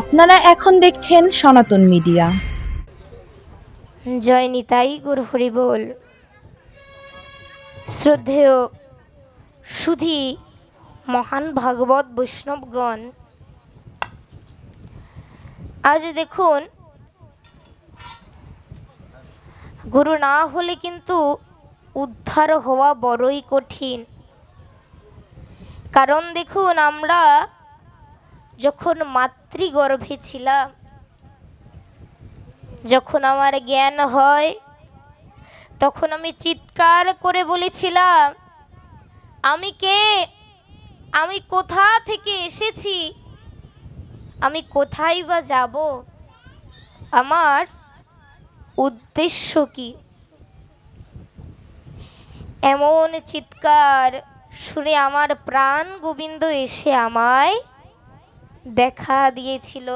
আপনারা এখন দেখছেন সনাতন মিডিয়া। জয় নিতাই গুর হরি বল। শ্রদ্ধেয় সুধী মহান ভাগবত বৈষ্ণবগণ, আজ দেখুন গুরু না হলে কিন্তু উদ্ধার হওয়া বড়ই কঠিন। কারণ দেখুন, আমরা যখন মাতৃগর্ভে ছিলাম, যখন আমার জ্ঞান হয়, তখন আমি চিৎকার করে বলেছিলাম, আমি কে, আমি কোথা থেকে এসেছি, আমি কোথায় বা যাব, আমার উদ্দেশ্য কি। এমন চিৎকার শুনে আমার প্রাণ গোবিন্দ এসে আমায় দেখা দিয়েছিল।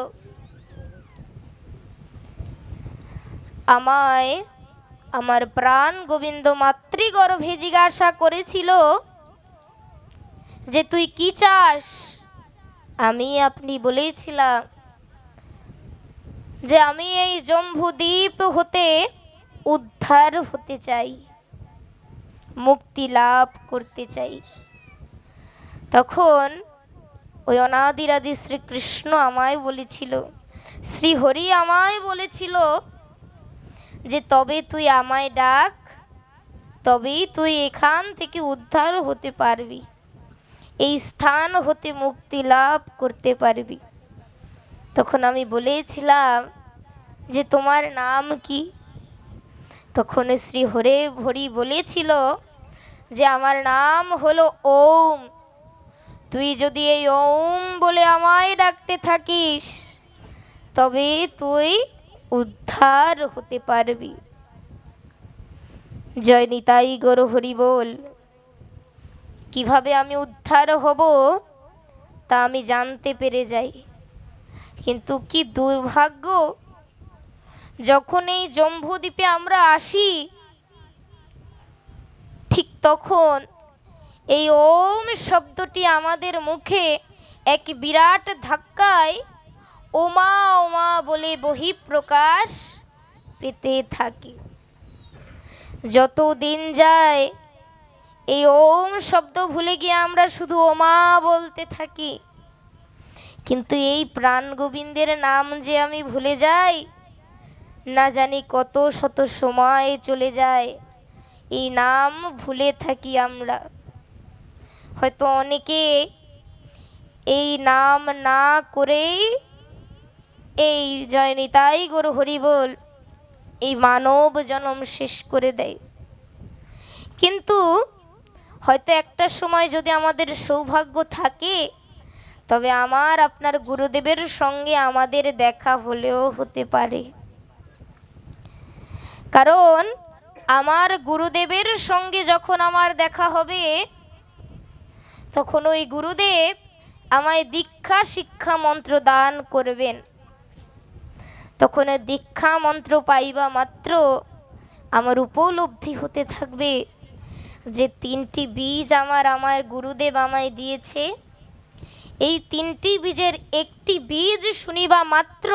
আমায় আমার প্রাণ গোবিন্দ মাতৃগর্ভে জিজ্ঞাসা করেছিল যে তুই কি চাস। আপনি বলেছিলাম যে আমি এই জম্বুদ্বীপ হতে উদ্ধার হতে চাই, মুক্তি লাভ করতে চাই। তখন ওই অনাদিরাদি শ্রীকৃষ্ণ আমায় বলেছিল, শ্রীহরি আমায় বলেছিল যে তবে তুই আমায় ডাক, তবেই তুই এখান থেকে উদ্ধার হতে পারবি, এই স্থান হতে মুক্তি লাভ করতে পারবি। তখন আমি বলেছিলাম যে তোমার নাম কি। তখন শ্রী হরি বলেছিল যে আমার নাম হলো ওম। তুই যদি এই ওম বলে আমায় ডাকতে থাকিস, তবে তুই উদ্ধার হতে পারবি। জয় নিতাই গৌর হরি বল। কিভাবে আমি উদ্ধার হব তা আমি জানতে পেরে যাই, কিন্তু কি দুর্ভাগ্য, যখন এই জম্বুদ্বীপে আমরা আসি, ঠিক তখন এই ওম শব্দটি আমাদের মুখে এক বিরাট ধাক্কায় ওমা ওমা বলে বহিঃপ্রকাশ পেতে থাকে। যত দিন যায় এই ওম শব্দ ভুলে গিয়ে আমরা শুধু ওমা বলতে থাকি, কিন্তু এই প্রাণ গোবিন্দের নাম যে আমি ভুলে যাই, না জানি কত শত সময় চলে যায়, এই নাম ভুলে থাকি আমরা। হয়তো অনেকে এই নাম না করেই এই জয় নিতাই গৌর হরি বল এই মানব জন্ম শেষ করে দেয়। কিন্তু হয়তো একটা সময় যদি আমাদের সৌভাগ্য থাকে, তবে আমার আপনার গুরুদেবের সঙ্গে আমাদের দেখা হলেও হতে পারে। কারণ আমার গুরুদেবের সঙ্গে যখন আমার দেখা হবে, তখন ওই গুরুদেব আমায় দীক্ষা শিক্ষা মন্ত্র দান করবেন। তখন দীক্ষা মন্ত্র পাইবা মাত্র আমার উপলব্ধি হতে থাকবে যে তিনটি বীজ আমার গুরুদেব আমায় দিয়েছে। এই তিনটি বীজের একটি বীজ শুনিবা মাত্র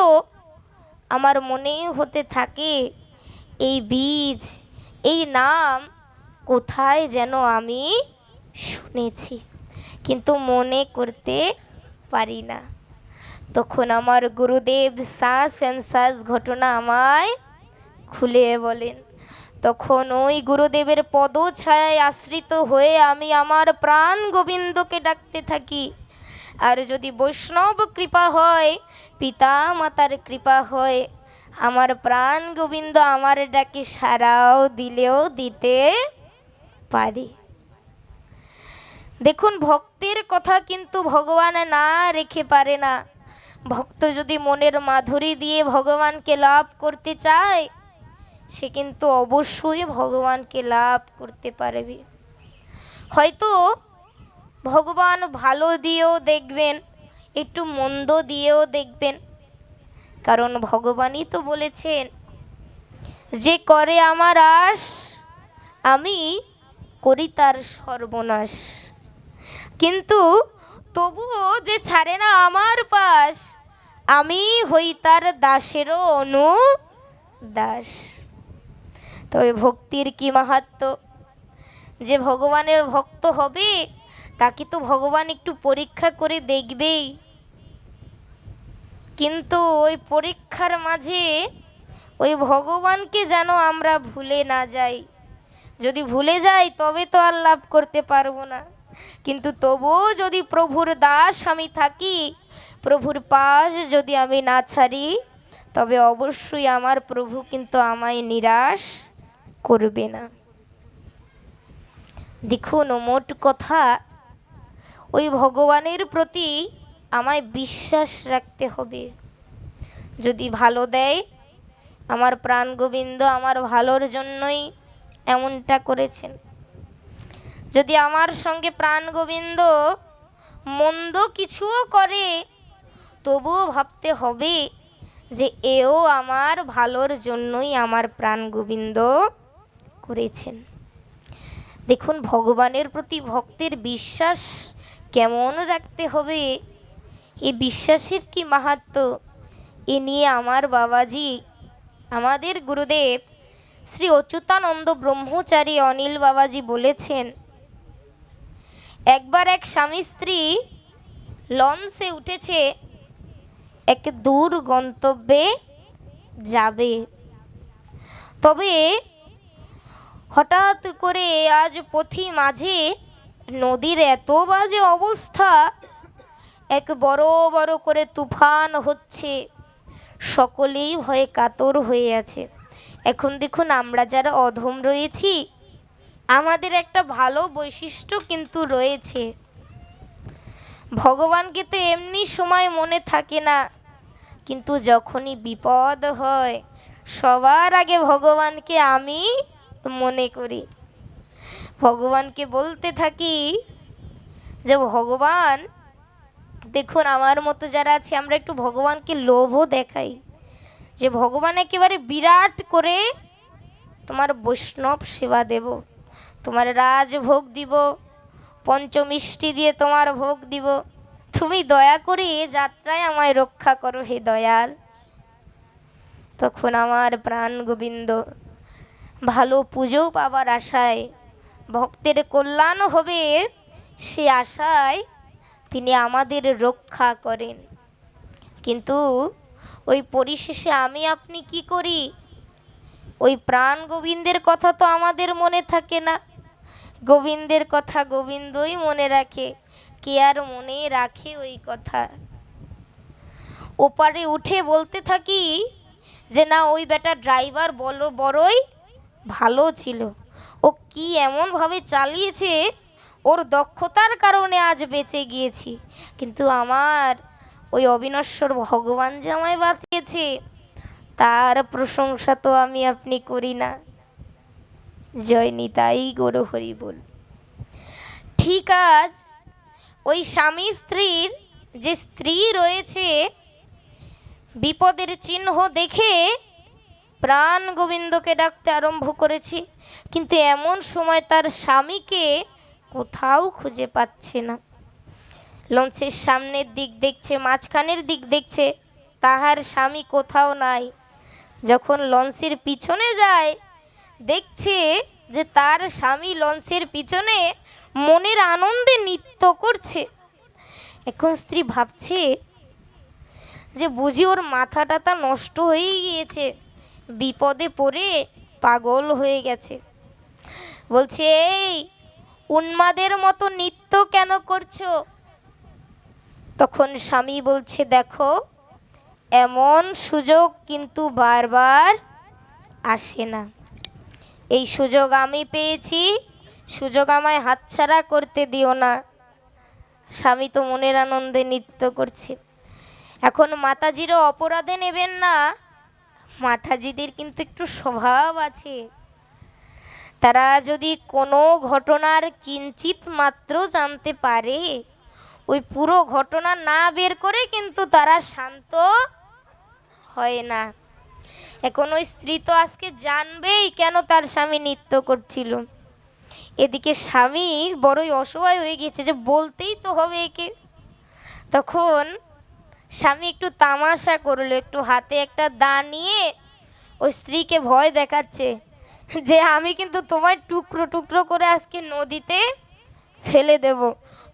আমার মনে হতে থাকে, এই বীজ, এই নাম কোথায় যেন আমি শুনেছি, কিন্তু মনে করতে পারি না। তখন আমার গুরুদেব শ্বাস শ্বাস ঘটনা আমায় খুলে বলেন। তখন ওই গুরুদেবের পদ ছায়ায় আশ্রিত হয়ে আমি আমার প্রাণ গোবিন্দকে ডাকতে থাকি। আর যদি বৈষ্ণব কৃপা হয়, পিতা মাতার কৃপা হয়, আমার প্রাণ গোবিন্দ আমার ডাকে সাড়াও দিলেও দিতে পারে। দেখুন, ভক্তের কথা কিন্তু ভগবান না রেখে পারে না। ভক্ত যদি মনের মাধুরী দিয়ে ভগবানকে লাভ করতে চায়, সে কিন্তু অবশ্যই ভগবানকে লাভ করতে পারবে। হয়তো ভগবান ভালো দিয়েও দেখবেন, একটু মন্দ দিয়েও দেখবেন, কারণ ভগবানই তো বলেছেন যে করে আমার আশ, আমি করি তার সর্বনাশ। কিন্তু তবুও যে ছাড়ে না আমার পাশ, আমি হই তার দাসেরও অনুদাস। তবে ভক্তির কি মাহাত্ম্য! যে ভগবানের ভক্ত হবে তাকে তো ভগবান একটু পরীক্ষা করে দেখবেই, কিন্তু ওই পরীক্ষার মাঝে ওই ভগবানকে যেন আমরা ভুলে না যাই। যদি ভুলে যাই তবে তো আর লাভ করতে পারবো না, কিন্তু তবুও যদি প্রভুর দাস আমি থাকি, প্রভুর পাশ যদি আমি না ছাড়ি, তবে অবশ্যই আমার প্রভু কিন্তু আমায় নিরাশ করবে না। দেখুন, মোট কথা ওই ভগবানের প্রতি আমায় বিশ্বাস রাখতে হবে। যদি ভালো দেয়, আমার প্রাণ গোবিন্দ আমার ভালোর জন্যই এমনটা করেছেন। যদি আমার সঙ্গে প্রাণ গোবিন্দ মন্দ কিছুও করে, তবুও ভাবতে হবে যে এও আমার ভালোর জন্যই আমার প্রাণ গোবিন্দ করেছেন। দেখুন, ভগবানের প্রতি ভক্তের বিশ্বাস কেমন রাখতে হবে, এই বিশ্বাসের কি মাহাত্ম্য, এ নিয়ে আমার বাবাজি, আমাদের গুরুদেব শ্রী অচ্যুতানন্দ ব্রহ্মচারী অনিল বাবাজি বলেছেন, একবার এক স্বামী স্ত্রী লঞ্চে উঠেছে, এক দূর গন্তব্যে যাবে। তবে হঠাৎ করে আজ পথি মাঝে নদীর এত বাজে অবস্থা, এক বড় বড় করে তুফান হচ্ছে, সকলেই ভয়ে কাতর হয়ে আছে। এখন দেখুন, আমরা যারা অধম রয়েছি, আমাদের একটা ভালো বৈশিষ্ট্য কিন্তু রয়েছে। ভগবানকে তো এমনি সময় মনে থাকে না, কিন্তু যখনই বিপদ হয় সবার আগে ভগবানকে আমি মনে করি। ভগবানকে বলতে থাকি যে ভগবান, দেখুন আমার মতো যারা আছে আমরা একটু ভগবানকে লোভও দেখাই, যে ভগবান একেবারে বিরাট করে তোমার বৈষ্ণব সেবা দেব, তোমার রাজভোগ দিব, পঞ্চমিষ্টি দিয়ে তোমার ভোগ দিব, তুমি দয়া করে এ যাত্রায় আমায় রক্ষা করো হে দয়াল। তখন আমার প্রাণ গোবিন্দ ভালো পুজো পাবার আশায়, ভক্তের কল্যাণ হবে সে আশায় তিনি আমাদের রক্ষা করেন। কিন্তু ওই পরিশেষে আমি আপনি কি করি, ওই প্রাণ গোবিন্দের কথা তো আমাদের মনে থাকে না। গোবিন্দের কথা গোবিন্দই মনে রাখে, কে আর মনে রাখে ওই কথা। ওপারে উঠে বলতে থাকি যে না, ওই বেটা ড্রাইভার বড়ই ভালো ছিল, ও কি এমনভাবে চালিয়েছে, ওর দক্ষতার কারণে আজ বেঁচে গিয়েছি। কিন্তু আমার ওই অবিনশ্বর ভগবান যে আমায় বাঁচিয়েছে, তার প্রশংসা তো আমি আপনি করি না। জয় নিতাই গৌর হরি বল। ঠিক আজ ওই স্বামী স্ত্রীর, যে স্ত্রী রয়েছে, বিপদের চিহ্ন দেখে প্রাণ গোবিন্দকে ডাকতে আরম্ভ করেছি, কিন্তু এমন সময় তার স্বামীকে কোথাও খুঁজে পাচ্ছে না। লঞ্চের সামনের দিক দেখছে, মাঝখানের দিক দেখছে, তাহার স্বামী কোথাও নাই। যখন লঞ্চের পিছনে যায়, দেখছে যে তার স্বামী লঞ্চের পিছনে মনের আনন্দে নৃত্য করছে। এখন স্ত্রী ভাবছে যে বুঝি ওর মাথা টাথা নষ্ট হয়ে গিয়েছে, বিপদে পড়ে পাগল হয়ে গেছে। বলছে, এই উন্মাদের মতো নৃত্য কেন করছো? তখন স্বামী বলছে, দেখো এমন সুযোগ কিন্তু বারবার আসে না, এই সুযোগ আমি পেয়েছি, সুযোগ আমায় হাতছাড়া করতে দিও না। স্বামী তো মনের আনন্দে নৃত্য করছে। এখন মাতাজিরও অপরাধে নেবেন না, মাতাজিদের কিন্তু একটু স্বভাব আছে, তারা যদি কোনো ঘটনার কিঞ্চিত মাত্র জানতে পারে, ওই পুরো ঘটনা না বের করে কিন্তু তারা শান্ত হয় না। এখন ওই স্ত্রী তো আজকে জানবেই কেন তার স্বামী নৃত্য করছিল। এদিকে স্বামী বড়ই অসহায় হয়ে গেছে যে বলতেই তো হবে একে। তখন স্বামী একটু তামাশা করলো, একটু হাতে একটা দা নিয়ে ওই স্ত্রীকে ভয় দেখাচ্ছে যে আমি কিন্তু তোমার টুকরো টুকরো করে আজকে নদীতে ফেলে দেব,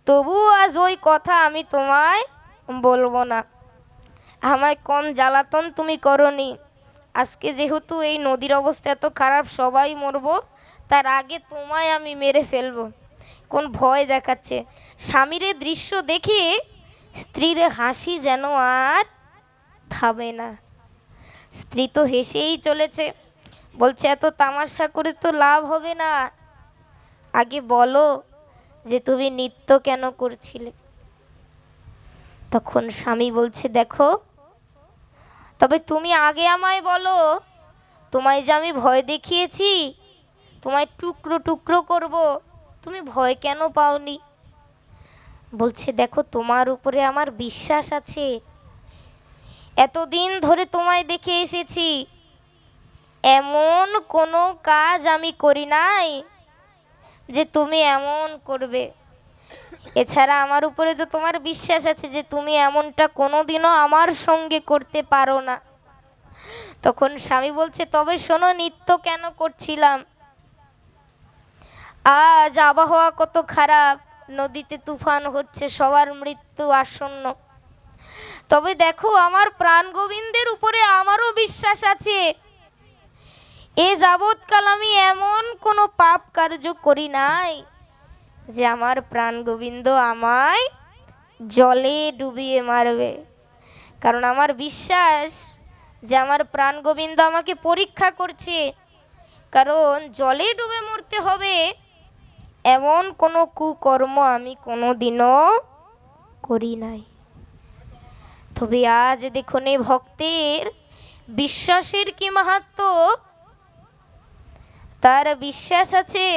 তবুও আজ ওই কথা আমি তোমায় বলবো না। আমায় কম জ্বালাতন তুমি করনি, আজকে যেহেতু এই নদীর অবস্থা এত খারাপ, সবাই মরবো, তার আগে তোমায় আমি মেরে ফেলবো। কোন ভয় দেখাচ্ছে। স্বামীর এই দৃশ্য দেখে স্ত্রীর হাসি যেন আর থামে না। স্ত্রী তো হেসেই চলেছে, বলছে এত তামাশা করে তো লাভ হবে না, আগে বলো যে তুমি নৃত্য কেন করছিলে। তখন স্বামী বলছে দেখো, তবে তুমি আগে আমায় বলো, তোমায় যে আমি ভয় দেখিয়েছি, তোমায় টুকরো টুকরো করব, তুমি ভয় কেন পাওনি? বলছে দেখো, তোমার উপরে আমার বিশ্বাস আছে, এতদিন ধরে তোমায় দেখে এসেছি, এমন কোনো কাজ আমি করি নাই যে তুমি এমন করবে। এছাড়া আমার উপরে তো তোমার বিশ্বাস আছে যে তুমি এমনটা কোনোদিনও আমার সঙ্গে করতে পারো না। তখন স্বামী বলছে তবে শোনো, নৃত্য কেন করছিলাম, আজ আবহাওয়া কত খারাপ, নদীতে তুফান হচ্ছে, সবার মৃত্যু আসন্ন, তবে দেখো আমার প্রাণ গোবিন্দের উপরে আমারও বিশ্বাস আছে, এ যাবৎকাল আমি এমন কোনো পাপ কার্য করি নাই যে আমার প্রাণ গোবিন্দ আমায় জলে ডুবিয়ে মারবে। কারণ আমার বিশ্বাস যে আমার প্রাণ গোবিন্দ আমাকে পরীক্ষা করছে, কারণ জলে ডুবে মরতে হবে এমন কোনো কুকর্ম আমি কোনোদিনও করি নাই। তবে আজ দেখুন এই ভক্তের বিশ্বাসের কি মাহাত্ম্য। তার বিশ্বাস আছে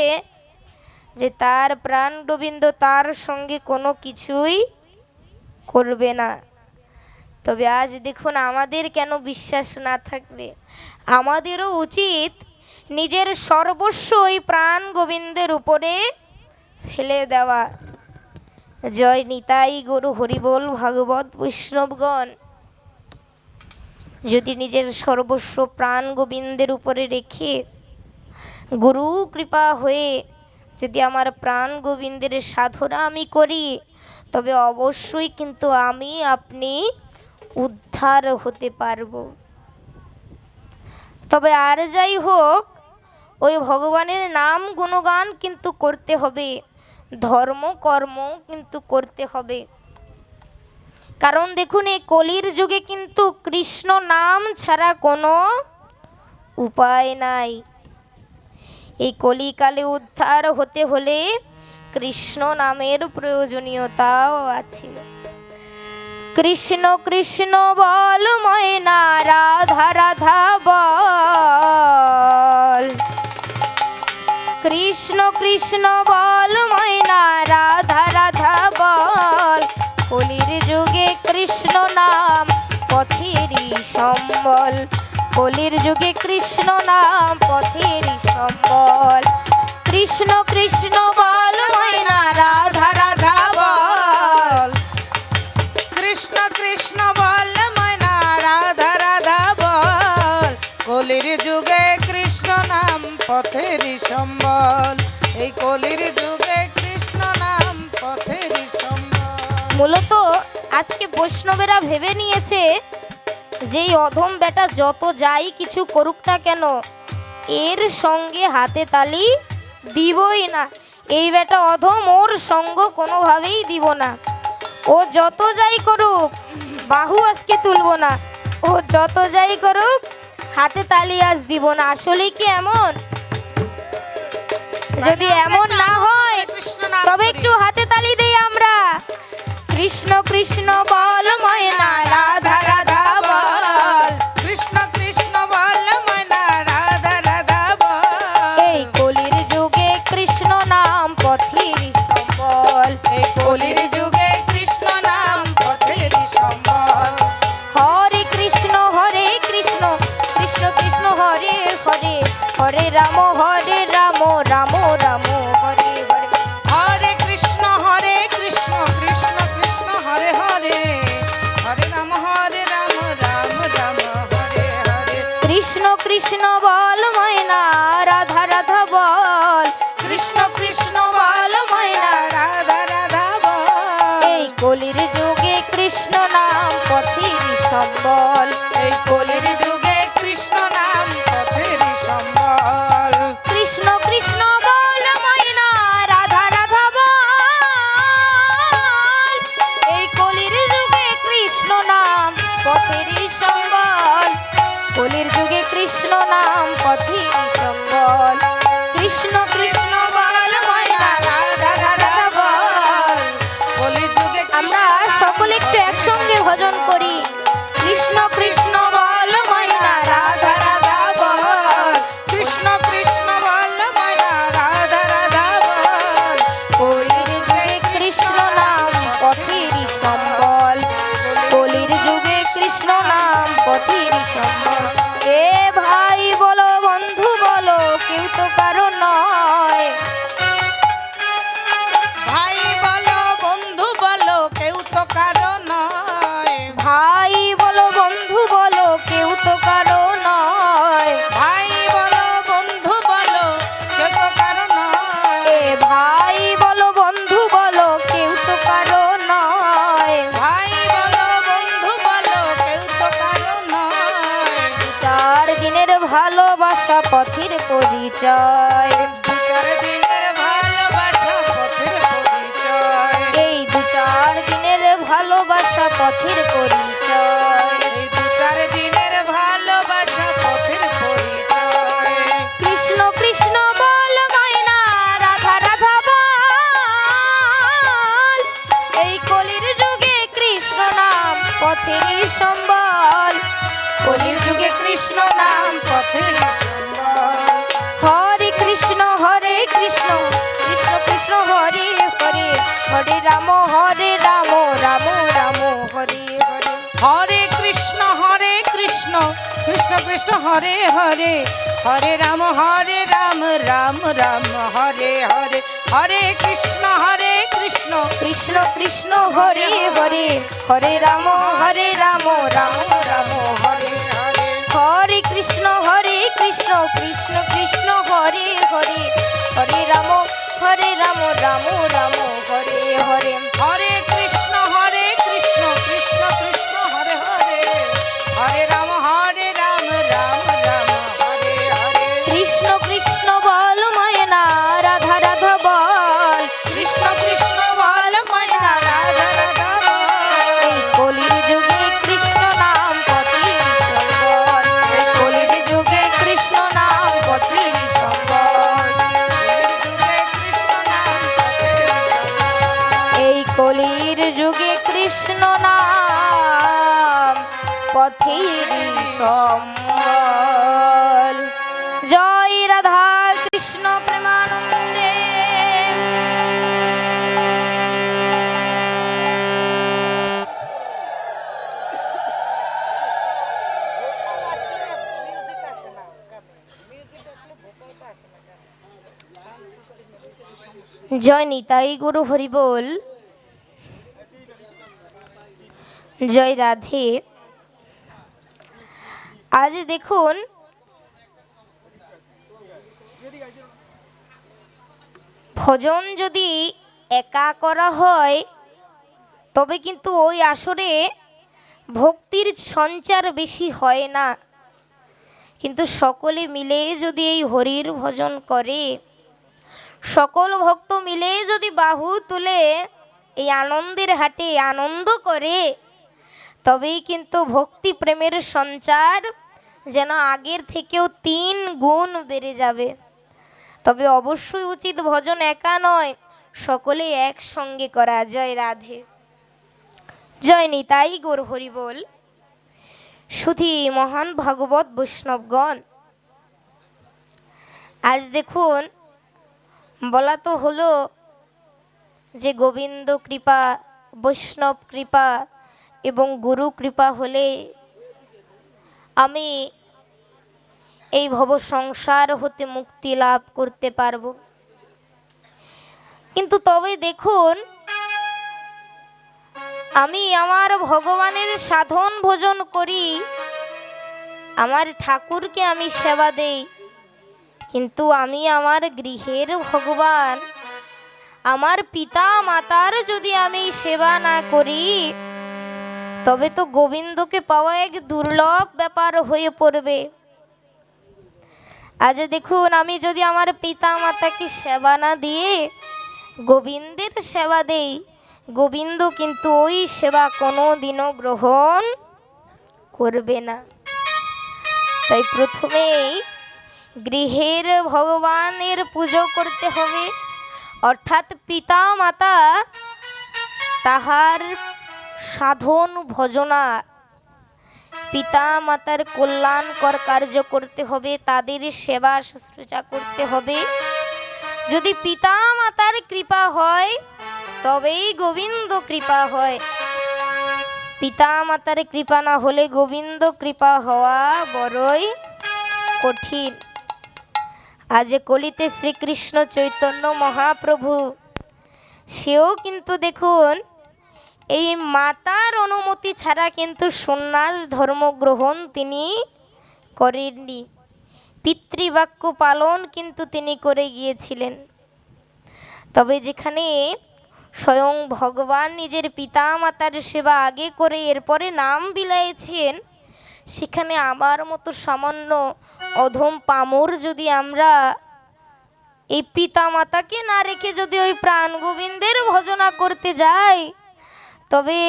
যে তার প্রাণ গোবিন্দ তার সঙ্গে কোনো কিছুই করবে না। তবে আজ দেখুন আমাদের কেন বিশ্বাস না থাকবে? আমাদেরও উচিত নিজের সর্বস্ব ওই প্রাণ গোবিন্দের উপরে ফেলে দেওয়া। জয় নিতাই গুরু হরিবোল ভাগবত বৈষ্ণবগণ। যদি নিজের সর্বস্ব প্রাণ গোবিন্দের উপরে রেখে গুরু কৃপা হয়ে যদি আমার প্রাণ গোবিন্দের সাধনা আমি করি, তবে অবশ্যই কিন্তু আমি আপনি উদ্ধার হতে পারব। তবে আর যাই হোক, ওই ভগবানের নাম গুণগান কিন্তু করতে হবে, ধর্ম কর্ম কিন্তু করতে হবে। কারণ দেখুন এই কলির যুগে কিন্তু কৃষ্ণ নাম ছাড়া কোনো উপায় নাই। এই কলিকালে উদ্ধার হতে হলে কৃষ্ণ নামের প্রয়োজনীয়তাও আছে। কৃষ্ণ কৃষ্ণ বল ময়না, রাধা রাধা বল। কৃষ্ণ কৃষ্ণ বল ময়না, রাধা রাধা বল। কলির যুগে কৃষ্ণ নাম পথেরই সম্বল। কলির যুগে কৃষ্ণ নাম পথেরই সম্বল। কৃষ্ণ কৃষ্ণ বল ময়না, রাধা রাধা বল। কৃষ্ণ কৃষ্ণ বল ময়না, রাধা রাধা বল। কলির যুগে কৃষ্ণ নাম পথেরই সম্বল। এই কলির যুগে কৃষ্ণ নাম পথেরই সম্বল। মূলত আজকে বৈষ্ণবেরা ভেবে নিয়েছে যে এই অধম বেটা যত যাই কিছু করুক না কেন, এর সঙ্গে হাতে তালি দিবই না। এই বেটা অধম, ওর সঙ্গ কোনোভাবেই দিব না। ও যত যাই করুক বাহু আজকে তুলবো না, ও যত যাই করুক হাতে তালি আজ দিব না। আসলে কি এমন? যদি এমন না হয় তবে একটু হাতে তালি দেই আমরা। কৃষ্ণ কৃষ্ণ বল ময়না, রাধা রাধা বল। কৃষ্ণ কৃষ্ণ বল ময়না, রাধা রাধা বল। এই কলির যুগে কৃষ্ণ নাম পথেরই সম্বল। এই কলির যুগে কৃষ্ণ নাম পথেরই সম্বল। হরে কৃষ্ণ কৃষ্ণ কৃষ্ণ হরে হরে, হরে রাম রাম রাম হরে হরে। হরে কৃষ্ণ কৃষ্ণ কৃষ্ণ হরে হরে, হরে রাম কৃষ্ণ বল ময়না রাধা রাধা বল, কৃষ্ণ কৃষ্ণ বল ময়না রাধা রাধা বল। এই কলির যুগে কৃষ্ণ নাম পথের সম্বল, এই কলির যুগে কৃষ্ণ নাম পথের সম্বল। কৃষ্ণ কৃষ্ণ বল ময়না রাধা রাধা বল, এই কলির যুগে কৃষ্ণ নাম পথের সম্বল, কলির যুগে কৃষ্ণ নাম পথের সম্বল। কৃষ্ণ কৃষ্ণ বল ময়না রাধা রাধা বল, কলির যুগে আমরা সকলে একটু একসঙ্গে ভজন করি। কৃষ্ণ কৃষ্ণ বল ময়না রাধা রাধা বল, কৃষ্ণ কৃষ্ণ বল ময়না রাধা রাধা বল। কলির যুগে কৃষ্ণ নাম পথের সম্বল, কলির যুগে কৃষ্ণ নাম পথের সম্বল। এ ভাই বলো বন্ধু বলো কেউ তো কারো নয়, ভাই বলো বন্ধু বলো কেউ তো কারো নয়, ভাই বলো বন্ধু বলো কেউ তো কারো নয়, ভাই বলো বন্ধু বলো কেউ তো কারো নয়, এ ভাই বলো বন্ধু বলো কেউ তো কারো নয়। ভাই বলো বন্ধু বলো কেউ তো কারো নয়। 4 দিনের ভালোবাসা পথের পরিচয়, 2-4 দিনের ভালোবাসা পথের পরিচয়, এই 2-4 দিনের ভালোবাসা পথের পরিচয়। এই 2-4 দিনের ভালোবাসা পথের পরিচয়। কৃষ্ণ কৃষ্ণ বল ময়না রাধা রাধা বল, এই কলির যুগে কৃষ্ণ নাম পথের সম্বল, কলির যুগে কৃষ্ণ নাম পথের সম্বল। হরে কৃষ্ণ কৃষ্ণ কৃষ্ণ হরে হরে, হরে রাম রাম রাম হরে হরে। হরে কৃষ্ণ কৃষ্ণ কৃষ্ণ হরে হরে, হরে রাম রাম রাম হরে হরে। হরে কৃষ্ণ কৃষ্ণ কৃষ্ণ কৃষ্ণ হরে হরে, হরে রাম রাম রাম হরে হরে। হরে কৃষ্ণ কৃষ্ণ কৃষ্ণ হরে হরে, হরে রাম রাম রাম হরে হরে। হরে কৃষ্ণ কৃষ্ণ কৃষ্ণ হরে হরে, হরে রাম রাম রাম হরে হরে। কৃষ্ণ কৃষ্ণ বল ময়না রাধা রাধা বল, কৃষ্ণ কৃষ্ণ বল ময়না রাধা রাধা বল। এই কলির যুগে কৃষ্ণ নাম পথের সম্বল, এই কলির যুগে কৃষ্ণ নাম পথের সম্বল, এই কলির যুগে কৃষ্ণ নাম পথের সম্বল। জয় রাধা কৃষ্ণ প্রেমানন্দে। জয় নিতাই গুরু হরি বল। জয় রাধে। আজ দেখুন ভজন যদি একা করা হয় তবে কিন্তু ওই আসরে ভক্তির সঞ্চার বেশি হয় না, কিন্তু সকলে মিলে যদি এই হরির ভজন করে, সকল ভক্ত মিলে যদি বাহু তুলে এই আনন্দের হাটে আনন্দ করে, তবেই কিন্তু ভক্তি প্রেমের সঞ্চার যেন আগের থেকেও 3 গুণ বেড়ে যাবে। তবে অবশ্যই উচিত ভজন একা নয়, সকলে একসঙ্গে করা। জয় রাধে। জয় নিতাই গৌর হরি বল। সুধী মহান ভাগবত বৈষ্ণবগণ, আজ দেখুন বলা তো হলো যে গোবিন্দ কৃপা, বৈষ্ণব কৃপা এবং গুরু কৃপা হলে আমি এই ভব সংসার হতে মুক্তি লাভ করতে পারব। কিন্তু তবে দেখুন আমি আমার ভগবানের সাধন ভজন করি, আমার ঠাকুরকে আমি সেবা দেই, কিন্তু আমি আমার গৃহের ভগবান, আমার পিতা মাতার যদি আমি সেবা না করি, তবে তো গোবিন্দকে পাওয়া এক দুর্লভ ব্যাপার হয়ে পড়বে। আজ দেখুন, আমি যদি আমার পিতা মাতাকে সেবা না দিয়ে গোবিন্দের সেবা দেই, গোবিন্দ কিন্তু ওই সেবা কোনো দিনও গ্রহণ করবে না। তাই প্রথমেই গৃহের ভগবানের পুজো করতে হবে, অর্থাৎ পিতা মাতা তাহার সাধন ভজনা, পিতা মাতার কল্যাণকর কার্য করতে হবে, তাদের সেবা শুশ্রূষা করতে হবে। যদি পিতা মাতার কৃপা হয় তবেই গোবিন্দ কৃপা হয়। পিতা মাতার কৃপা না হলে গোবিন্দ কৃপা হওয়া বড়ই কঠিন। আজ কলিতে শ্রীকৃষ্ণ চৈতন্য মহাপ্রভু, সেও কিন্তু দেখুন এই মাতার অনুমতি ছাড়া কিন্তু সন্ন্যাস ধর্ম গ্রহণ তিনি করেননি। পিতৃবাক্য পালন কিন্তু তিনি করে গিয়েছিলেন। তবে যেখানে স্বয়ং ভগবান নিজের পিতা মাতার সেবা আগে করে এরপরে নাম বিলাইছেন, সেখানে আমার মতো সামান্য অধম পামর যদি আমরা এই পিতা মাতাকে না রেখে যদি ওই প্রাণ গোবিন্দের ভজনা করতে যাই, তবে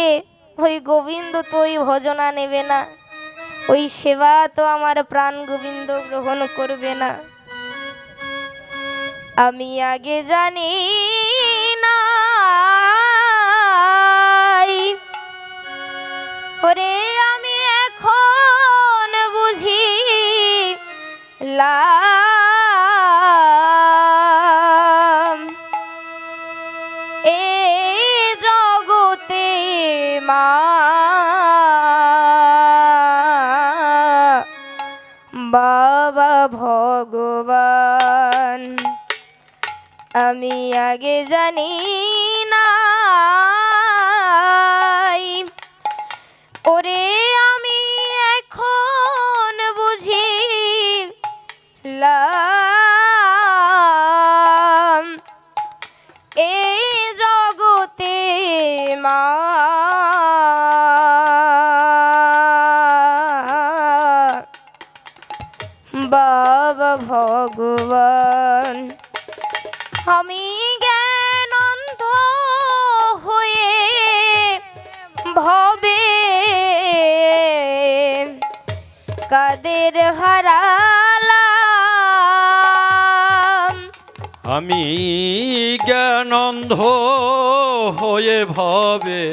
ওই গোবিন্দ তো ওই ভজনা নেবে না, ওই সেবা তো আমার প্রাণ গোবিন্দ গ্রহণ করবে না। আমি আগে জানি না ওরে, আমি এখন বুঝি এই জগতে মা বাবা ভগবান, আমি আগে জানি না ওরে, আমি এখন বুঝিলাম এই জগতে মা বাবা ভগবান। আমি জ্ঞান অন্ধ হয়ে ভবে কাদের হারালাম, আমি জ্ঞান অন্ধ হয়ে ভবে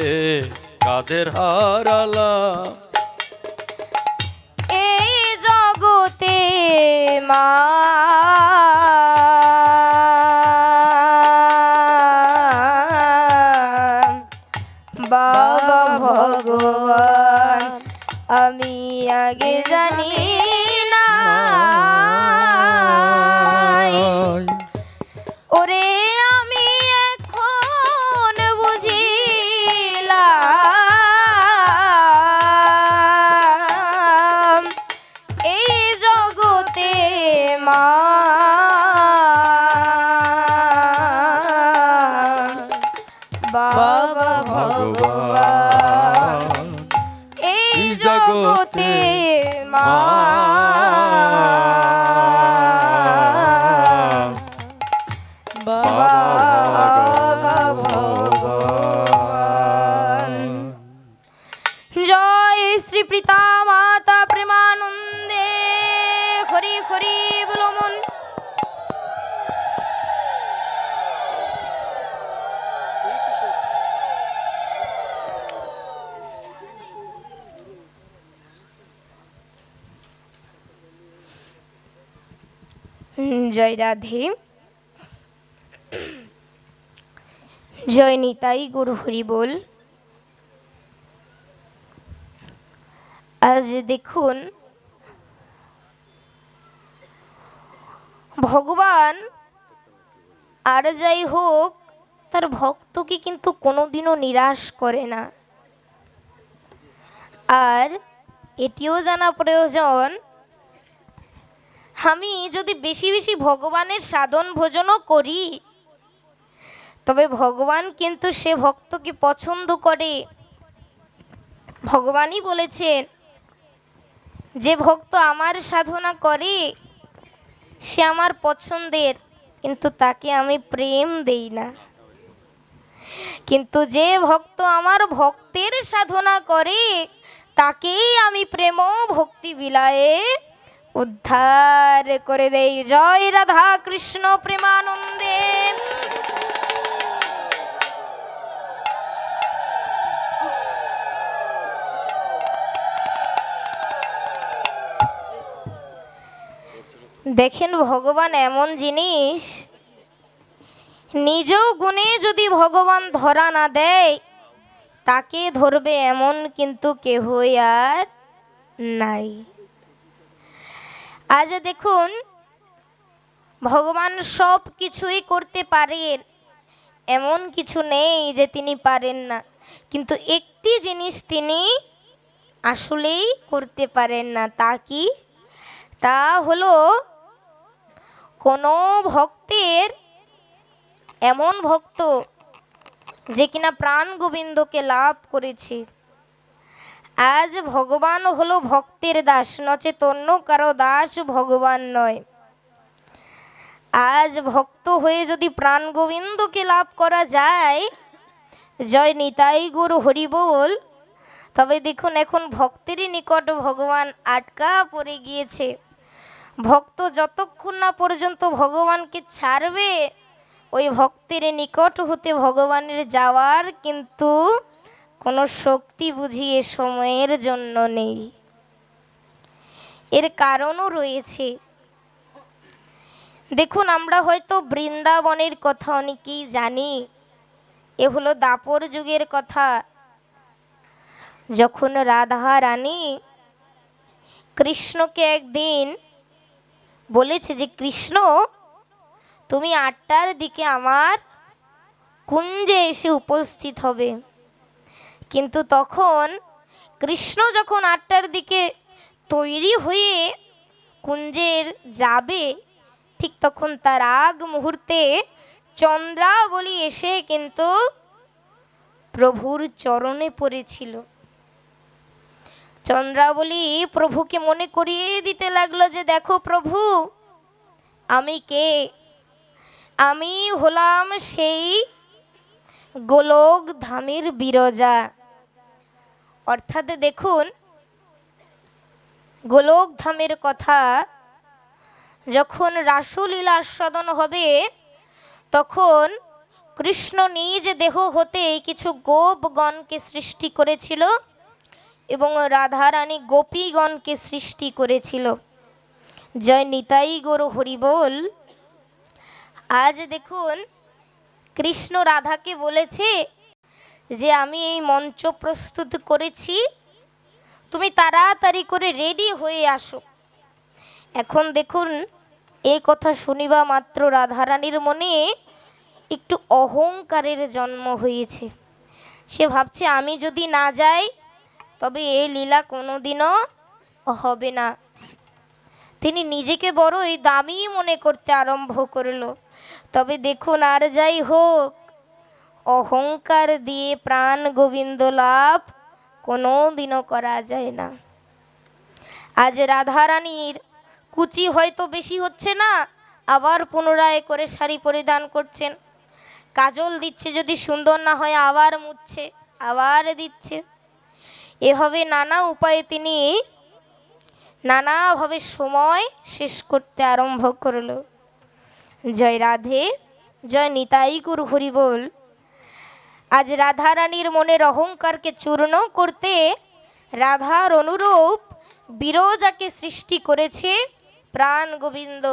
কাদের হারালাম, এই জগতে মা বাবা ভগবান, আমি আগে জানি না ওরে, আমি এখন বুঝিলাম এই জগতে মা বাবা ভগবান, এই জগতে মা বাবা ভগবান। জয় শ্রী পিতা মাতা প্রেমানন্দে, হরি হরি বলো মন। জয় রাধে, জয় নিতাই গুরু হরি বল। আজ দেখুন ভগবান আর যাই হোক তার ভক্তকে কিন্তু কোনোদিনও নিরাশ করে না। আর এটিও জানা প্রয়োজন আমি যদি বেশি বেশি ভগবানের সাধন ভোজনও করি, তবে ভগবান কিন্তু সে ভক্তকে পছন্দ করে। ভগবানই বলেছেন, যে ভক্ত আমার সাধনা করে সে আমার পছন্দের, কিন্তু তাকে আমি প্রেম দেই না। কিন্তু যে ভক্ত আমার ভক্তের সাধনা করে তাকেই আমি প্রেম ভক্তি বিলায়ে উদ্ধার করে দেই। জয় রাধা কৃষ্ণ প্রেমানন্দে। দেখেন ভগবান এমন জিনিস, নিজ গুণে যদি ভগবান ধরা না দেয়, তাকে ধরবে এমন কিন্তু কেহই আর নাই। আজ দেখুন, ভগবান সব কিছুই করতে পারেন, এমন কিছু নেই যে তিনি পারেন না, কিন্তু একটি জিনিস তিনি আসলেই করতে পারেন না। তা কি? তা হলো কোনো ভক্তের, এমন ভক্ত যে কিনা প্রাণ গোবিন্দকে লাভ করেছে। আজ ভগবান হলো ভক্তের দাস, নচেত অন্য কারো দাস ভগবান নয়। আজ ভক্ত হয়ে যদি প্রাণ গোবিন্দকে লাভ করা যায়, জয় নিতাই গৌর হরি বল, তবে দেখুন এখন ভক্তেরই নিকট ভগবান আটকা পড়ে গিয়েছে। ভক্ত যতক্ষণ না পর্যন্ত ভগবানকে ছাড়বে, ওই ভক্তের নিকট হতে ভগবানের যাওয়ার কিন্তু কোনো শক্তি বুঝি এ সময়ের জন্য নেই। এর কারণও রয়েছে। দেখুন, আমরা হয়তো বৃন্দাবনের কথা অনেকেই জানি, এ হলো দাপর যুগের কথা। যখন রাধা রানী কৃষ্ণকে একদিন বলেছে যে, কৃষ্ণ তুমি 8টার দিকে আমার কুঞ্জে এসে উপস্থিত হবে। কিন্তু তখন কৃষ্ণ যখন 8টার দিকে তৈরি হয়ে কুঞ্জের যাবে, ঠিক তখন তার আগ মুহূর্তে চন্দ্রাবলী এসে কিন্তু প্রভুর চরণে পড়েছিল। চন্দ্রাবলী প্রভুকে মনে করিয়ে দিতে লাগলো যে, দেখো প্রভু, আমি কে? আমি হলাম সেই গোলক ধামের বিরজা। অর্থাৎ দেখুন, গোলক ধামের কথা যখন রাসলীলা আস্বাদন হবে, তখন কৃষ্ণ নিজ দেহ হতে কিছু গোপগণকে সৃষ্টি করেছিল এবং রাধারানী গোপীগণকে সৃষ্টি করেছিল। জয় নিতাই গৌর হরি বল। আজ দেখুন, কৃষ্ণ রাধাকে বলেছে যে, আমি এই মঞ্চ প্রস্তুত করেছি, তুমি তাড়াতাড়ি করে রেডি হয়ে আসো। এখন দেখুন, এই কথা শুনিবা মাত্র রাধারানীর মনে একটু অহংকারের জন্ম হয়েছে। সে ভাবছে, আমি যদি না যাই তবে এই লীলা কোনোদিনও হবে না। তিনি নিজেকে বড়ই দামি মনে করতে আরম্ভ করলো। তবে দেখুন, আর যাই হোক, অহংকার দিয়ে প্রাণ গোবিন্দ লাভ কোনো দিনও করা যায় না। আজ রাধারানীর কুচি হয়তো বেশি হচ্ছে না, আবার পুনরায় করে শাড়ি পরিধান করছেন। কাজল দিচ্ছে, যদি সুন্দর না হয় আবার মুছছে, আবার দিচ্ছে। এভাবে নানা উপায়ে তিনি নানাভাবে সময় শেষ করতে আরম্ভ করল। জয় রাধে, জয় নিতাই গৌর হরি বল। আজ রাধারানীর মনের অহংকারকে চূর্ণ করতে রাধার অনুরূপ বিরজাকে সৃষ্টি করেছে প্রাণ গোবিন্দ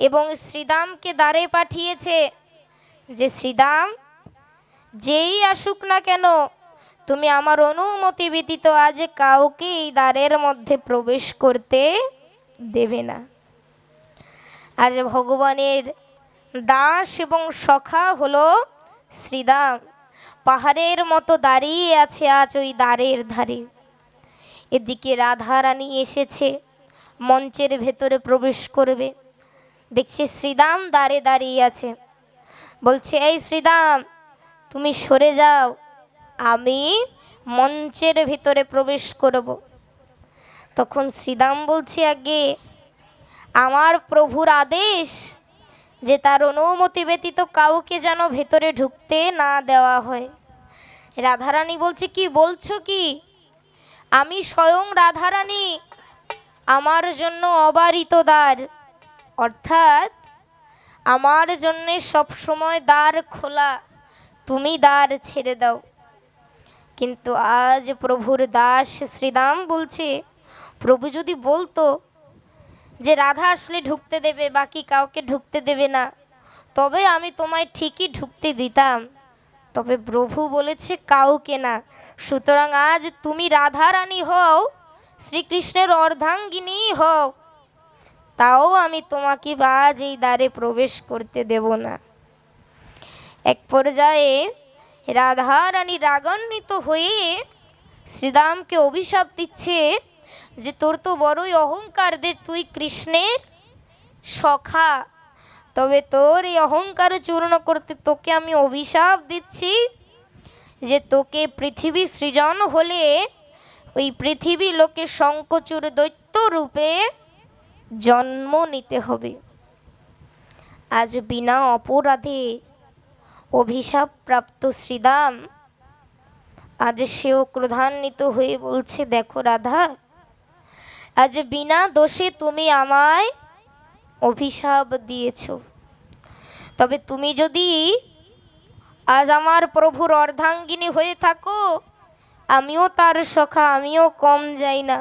এবং শ্রীদামকে দ্বারে পাঠিয়েছে যে, শ্রীদাম যেই আসুক না কেন, তুমি আমার অনুমতি ব্যতীত আজ কাউকে এই দ্বারের মধ্যে প্রবেশ করতে দেবে না। আজ ভগবানের দাস এবং সখা হলো শ্রীদাম, পাহাড়ের মতো দাঁড়িয়ে আছে আজ ওই দ্বারের ধারে। এদিকে রাধারানী এসেছে, মঞ্চের ভেতরে প্রবেশ করবে। দেখছি শ্রীদাম দাঁড়ে দাঁড়িয়ে আছে। বলছে, এই শ্রীদাম, তুমি সরে যাও, আমি মঞ্চের ভিতরে প্রবেশ করব। তখন শ্রীদাম বলছে, আগে আমার প্রভুর আদেশ যে তার অনুমতি ব্যতীত কাউকে যেন ভেতরে ঢুকতে না দেওয়া হয়। রাধারানী বলছে, কি বলছো কি? আমি স্বয়ং রাধারানী, আমার জন্য অবারিত দ্বার, অর্থাৎ আমার জন্যে সবসময় দ্বার খোলা, তুমি দ্বার ছেড়ে দাও। কিন্তু আজ প্রভুর দাস শ্রীদাম বলছে, প্রভু যদি বলতো যে রাধা আসলে ঢুকতে দেবে, বাকি কাউকে ঢুকতে দেবে না, তবে আমি তোমায় ঠিকই ঢুকতে দিতাম। তবে প্রভু বলেছে কাউকে না, সুতরাং আজ তুমি রাধারানী হও, শ্রীকৃষ্ণের অর্ধাঙ্গিনী হও, তাও আমি তোমাকে আজ এই দ্বারে প্রবেশ করতে দেব না। এক পর্যায়ে রাধারানী রাগান্বিত হয়ে শ্রীদামকে অভিশাপ দিচ্ছে যে তোর তো বড়ই অহংকার যে তুই কৃষ্ণের সখা, তবে তোর এই অহংকার চূর্ণ করতে তোকে আমি অভিশাপ দিচ্ছি যে তোকে পৃথিবী সৃজন হলে ওই পৃথিবী লোকে শঙ্খচূড় দৈত্য রূপে জন্ম নিতে হবে। আজ বিনা অপরাধে অভিশাপ প্রাপ্ত শ্রীদাম আজ সেও ক্রোধান্বিত হয়ে বলছে, দেখো রাধা, আজ বিনা দোষে তুমি আমায় অভিশাপ দিয়েছ, তবে তুমি যদি আজ আমার প্রভুর অর্ধাঙ্গিনী হয়ে থাকো, আমিও তার সখা, আমিও কম যাই না,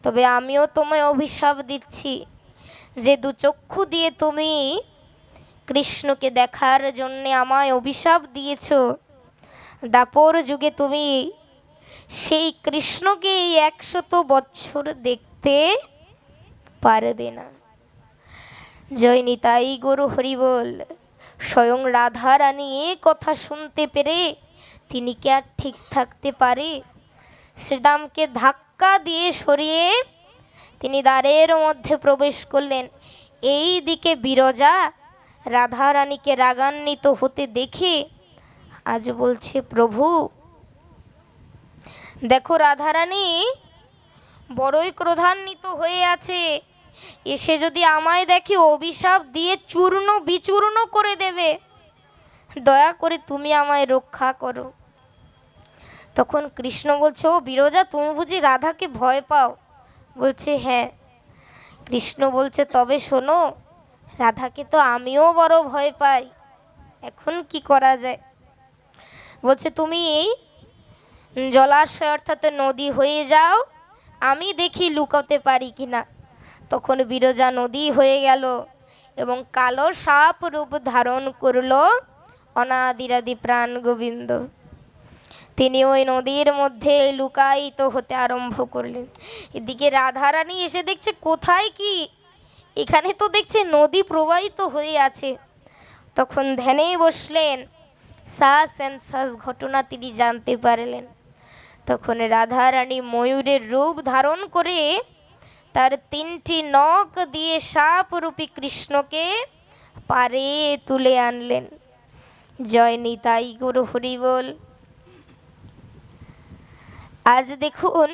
তবে আমিও তোমায় অভিশাপ দিচ্ছি যে দু চক্ষু দিয়ে তুমি কৃষ্ণকে দেখার জন্যে আমায় অভিশাপ দিয়েছ, দাপর যুগে তুমি সেই কৃষ্ণকে এই 100 বৎসর দেখতে পারবে না। জয় নিতাই গৌর হরিবোল। স্বয়ং রাধা রানী এ কথা শুনতে পেরে তিনি কি আর ঠিক থাকতে পারে? শ্রীদামকে ধাক্কা দিয়ে সরিয়ে তিনি দ্বারের মধ্যে প্রবেশ করলেন। এই দিকে বিরজা রাধা রানীকে রাগান্বিত হতে দেখে আজ বলছে, প্রভু দেখো রাধারানী বড়ই ক্রোধান্বিত হয়ে আছে, এসে যদি আমায় দেখে অভিশাপ দিয়ে চূর্ণ বিচূর্ণ করে দেবে, দয়া করে তুমি আমায় রক্ষা করো। তখন কৃষ্ণ বলছে, ও বিরজা, তুমি বুঝি রাধাকে ভয় পাও? বলছে, হ্যাঁ। কৃষ্ণ বলছে, তবে শোনো, রাধাকে তো আমিও বড় ভয় পাই, এখন কি করা যায়? বলছে, তুমি এই জলাশয় অর্থাৎ নদী হয়ে যাও, আমি দেখি লুকাতে পারি কিনা। তখন বিরজা নদী হয়ে গেল এবং কালো সাপ রূপ ধারণ করল অনাদিরাদি প্রাণ গোবিন্দ। তিনি ওই নদীর মধ্যে লুকায়িত হতে আরম্ভ করলেন। এদিকে রাধারানী এসে দেখছে, কোথায় কি, এখানে তো দেখছে নদী প্রবাহিত হয়ে আছে। তখন ধ্যানে বসলেন, শ্বাস শ্বাস ঘটনা তিনি জানতে পারলেন। তখন রাধারানী ময়ূরের রূপ ধারণ করে তার 3টি নখ দিয়ে সাপরূপী কৃষ্ণকে পারে তুলে আনলেন। জয় নিতাই গৌর হরিবোল। আজ দেখুন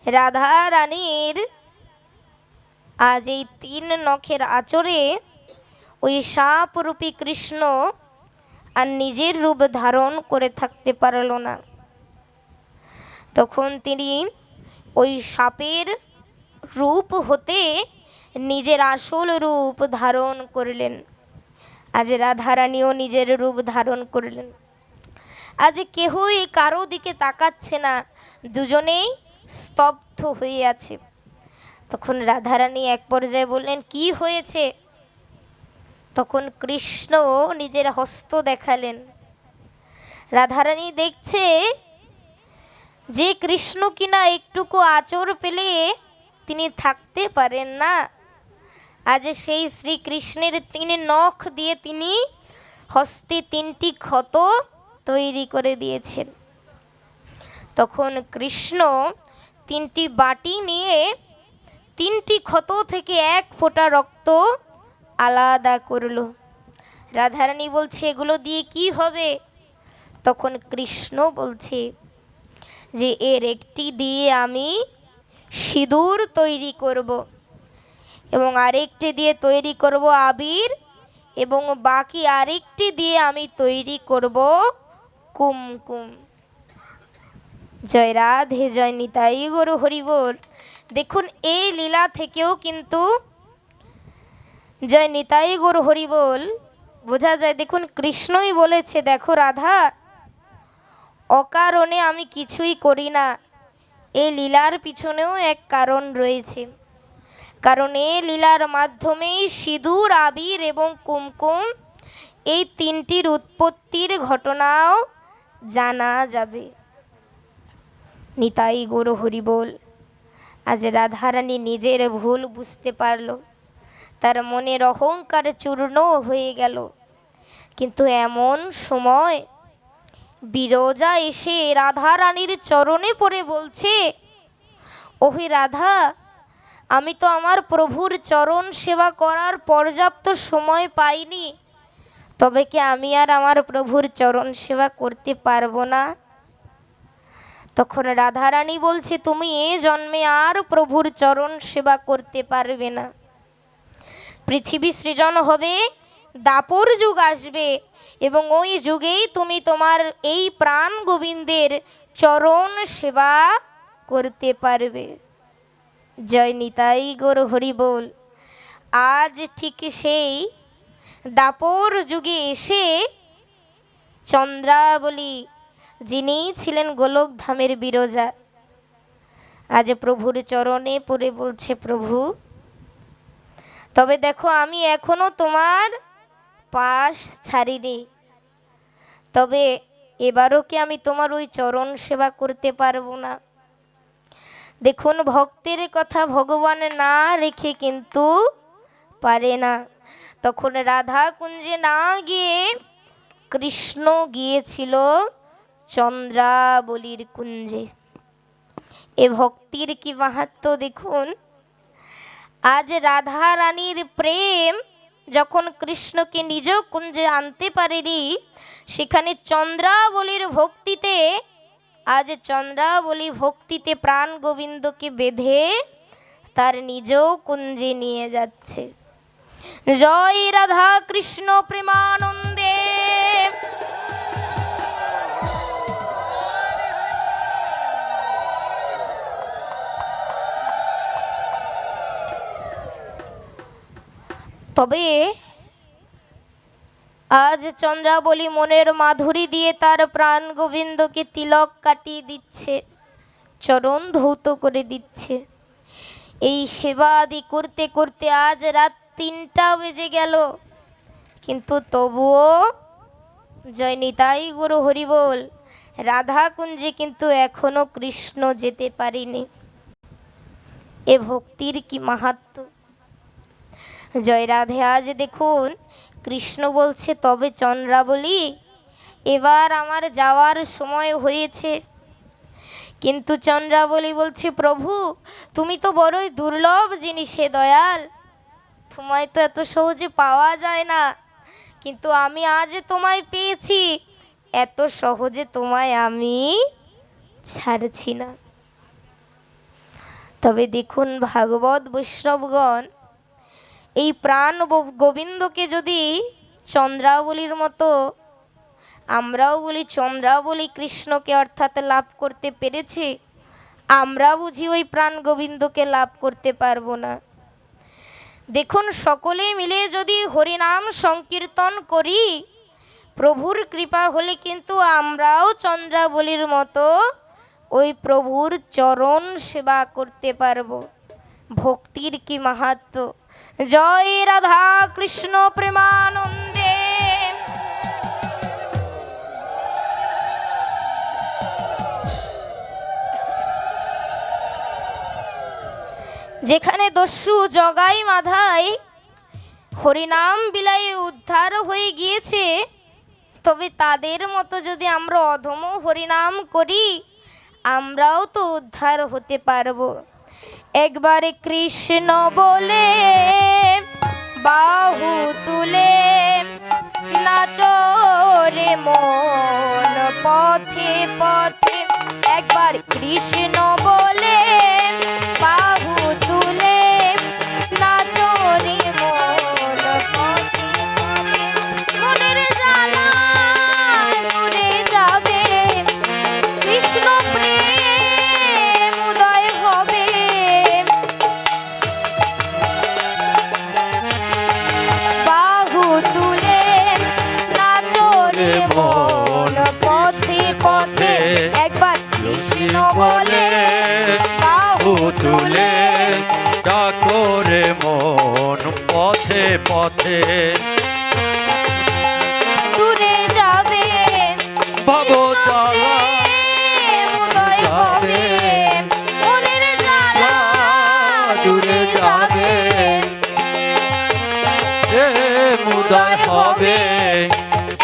রাধা রানীর আজ এই 3 নখের আঁচড়ে ওই সাপরূপী কৃষ্ণ আর নিজের রূপ ধারণ করে থাকতে পারল না। তখন তিনি ওই সাপের রূপ হতে নিজের আসল রূপ ধারণ করলেন। আজ রাধারানীও নিজের রূপ ধারণ করলেন। আজ কেহই কারো দিকে তাকাচ্ছে না, দুজনেই স্তব্ধ হয়ে আছে। তখন রাধারানী এক পর্যায়ে বললেন, কি হয়েছে? তখন কৃষ্ণ নিজের হস্ত দেখালেন। রাধারানী দেখছে যে কৃষ্ণ কিনা একটুকু আঁচড় পেলে তিনি থাকতে পারেন না, আজ সেই শ্রীকৃষ্ণের 3 নখ দিয়ে তিনি হস্তে 3টি ক্ষত তৈরি করে দিয়েছেন। তখন কৃষ্ণ 3টি বাটি নিয়ে তিনটি ক্ষত থেকে এক ফোঁটা রক্ত আলাদা করলো। রাধারানী বলছে এগুলো দিয়ে কি হবে? তখন কৃষ্ণ বলছে যে এর একটি দিয়ে আমি সিঁদুর তৈরি করব, এবং আরেকটি দিয়ে তৈরি করব আবির, এবং বাকি আরেকটি দিয়ে আমি তৈরি করব কুমকুম। জয় রাধে, জয় নিতাই গৌর হরিবোল। দেখুন এই লীলা থেকেও কিন্তু জয় নিতাই গৌর হরিবোল বোঝা যায়। দেখুন কৃষ্ণই বলেছে, দেখো রাধা, অকারণে আমি কিছুই করি না। এই লীলার পিছনেও এক কারণ রয়েছে, কারণ এই লীলার মাধ্যমেই সিঁদুর, আবির এবং কুমকুম এই তিনটির উৎপত্তির ঘটনাও জানা যাবে। নিতাই গৌর হরিবোল। আজ রাধারানী নিজের ভুল বুঝতে পারল, তার মনের অহংকার চূর্ণ হয়ে গেল। কিন্তু এমন সময় বিরজা এসে রাধারানীর চরণে পড়ে বলছে, ওহে রাধা, আমি তো আমার প্রভুর চরণ সেবা করার পর্যাপ্ত সময় পাইনি, তবে কি আমি আর আমার প্রভুর চরণ সেবা করতে পারবো না? তখন রাধারানী বলছে, তুমি এ জন্মে আর প্রভুর চরণ সেবা করতে পারবে না। পৃথিবী সৃজন হবে, দাপর যুগ আসবে, এবং ওই যুগেই তুমি তোমার এই প্রাণ গোবিন্দের চরণ সেবা করতে পারবে। জয় নিতাই গৌর হরিবোল। আজ ঠিক সেই দাপর যুগে এসে চন্দ্রাবলী, যিনি ছিলেন গোলক ধামের বিরজা, আজ প্রভুর চরণে পড়ে বলছে, প্রভু, তবে দেখো আমি এখনো তোমার পাশ ছাড়িনি, তবে এবারও কি আমি তোমার ওই চরণ সেবা করতে পারবো না? দেখুন ভক্তের কথা ভগবান না রেখে কিন্তু পারে না। তখন রাধা কুঞ্জে না গিয়ে কৃষ্ণ গিয়েছিল চন্দ্রাবলীর কুঞ্জে। এ ভক্তির কি মাহাত্ম্য দেখুন। আজ রাধা রানীর প্রেম যখন কৃষ্ণকে নিজ কুঞ্জে আনতে পারেনি, সেখানে চন্দ্রাবলীর ভক্তিতে, আজ চন্দ্রাবলী ভক্তিতে প্রাণ গোবিন্দকে বেঁধে তার নিজ কুঞ্জে নিয়ে যাচ্ছে। জয় রাধা কৃষ্ণ প্রেমানন্দে। তবে আজ চন্দ্রাবলী মনের মাধুরী দিয়ে তার প্রাণ গোবিন্দকে তিলক কাটিয়ে দিচ্ছে, চরণ ধৌত করে দিচ্ছে। এই সেবা আদি করতে করতে আজ রাত 3টা বেজে গেল, কিন্তু তবুও জয় নিতাই গৌর হরিবোল, রাধা কুঞ্জে কিন্তু এখনো কৃষ্ণ যেতে পারিনি। এ ভক্তির কি মাহাত্ম্য। জয় রাধে। আজ দেখুন কৃষ্ণ বলছে, তবে চন্দ্রাবলী, এবার আমার যাওয়ার সময় হয়েছে। কিন্তু চন্দ্রাবলী বলছে, প্রভু তুমি তো বড়ই দুর্লভ জিনিস, হে দয়াল, তোমায় তো এত সহজে পাওয়া যায় না, কিন্তু আমি আজ তোমায় পেয়েছি, এত সহজে তোমায় আমি ছাড়ছি না। তবে দেখুন ভাগবত বৈষ্ণবগণ, এই প্রাণ গোবিন্দকে যদি চন্দ্রাবলীর মতো আমরাও বলি, চন্দ্রাবলী কৃষ্ণকে অর্থাৎ লাভ করতে পেরেছি, আমরা বুঝি ওই প্রাণ গোবিন্দকে লাভ করতে পারবো না। দেখুন সকলে মিলে যদি হরিনাম সংকীর্তন করি, প্রভুর কৃপা হলে কিন্তু আমরাও চন্দ্রাবলীর মতো ওই প্রভুর চরণ সেবা করতে পারবো। ভক্তির কি মাহাত্ম্য। জয় রাধা কৃষ্ণ প্রেমানন্দে। যেখানে দস্যু জগাই মাধাই হরিনাম বিলায়ে উদ্ধার হয়ে গিয়েছে, তবে তাদের মতো যদি আমরা অধম হরিনাম করি, আমরাও তো উদ্ধার হতে পারবো। একবার কৃষ্ণ বলে বাহু তুলে নাচো রে মন পথে পথে। একবার কৃষ্ণ বলে বাহু তুলে নাচো রে মন পথে পথে। মনের জ্বালা দূরে যাবে, কৃষ্ণ প্রেম উদয় হবে। বাহু তুলে নাচো রে মন পথে পথে। একবার কৃষ্ণ বলে বাহু তুলে ডাকো রে মন পথে পথে। দূরে যাবে, ভব জ্বালা উদয় হবে। মনের জ্বালা দূরে যাবে, উদয় হবে।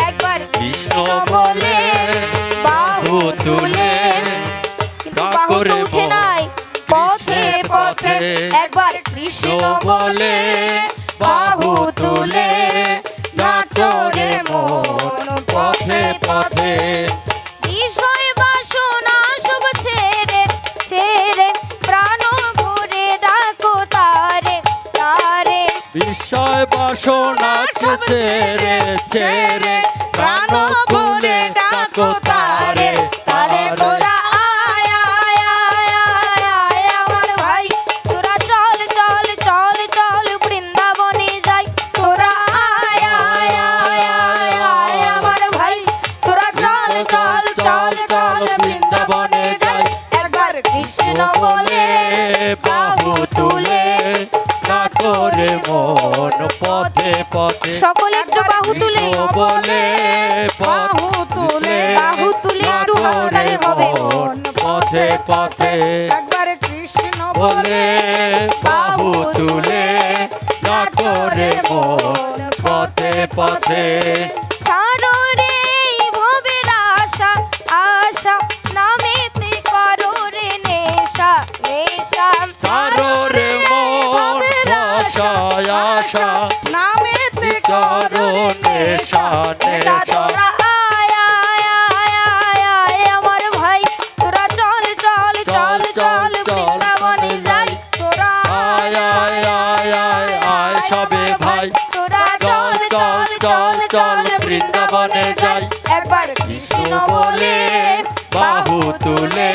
একবার কৃষ্ণ বলে বাহু তুলে কিন্তু বাহু তো উঠে নাই, পথে পথে। একবার কৃষ্ণ বলে বাহু তুলে নাচো রে মন পথে পথে। বিষয় বাসনা সব ছেড়ে ছেড়ে প্রাণ ভরে ডাকো তারে তারে। বিষয় বাসনা ছেড়ে ছেড়ে প্রাণ ভরে ডাকো তারে তারে তোরা আয় আয় আয় আয় আয় আমার ভাই, তোরা চল চল চল চল বৃন্দাবনে যাই। তোরা আয় আয় আয় আয় আয় আমার ভাই, তোরা চল চল চল চল বৃন্দাবনে যাই। একবার কৃষ্ণ বলে বাহু তুলে ডাকো রে মন পথে পথে। সকলে একটু বাহু তুলে বলে বাহু তুলে বাহু তুলে একটু ডাকো রে হাততালি হবে। মন পথে পথে। একবার কৃষ্ণ বলে বাহু তুলে ডাকো রে মন পথে পথে। ছাড়ো রে ভবের আশা আশা, নামেতে করো রে নেশা নেশা। কারো রে মন আশায় আশা নামেতে কারো নেশা নেশা। তোরা আয় আয় আয় আয় আয় আমার ভাই, তোরা চল চল চল চল বৃন্দাবনে যাই। তোরা আয় আয় আয় আয় আয় সবে ভাই, তোরা চল চল চল চল বৃন্দাবনে যাই। একবার কৃষ্ণ বলে বাহু তুলে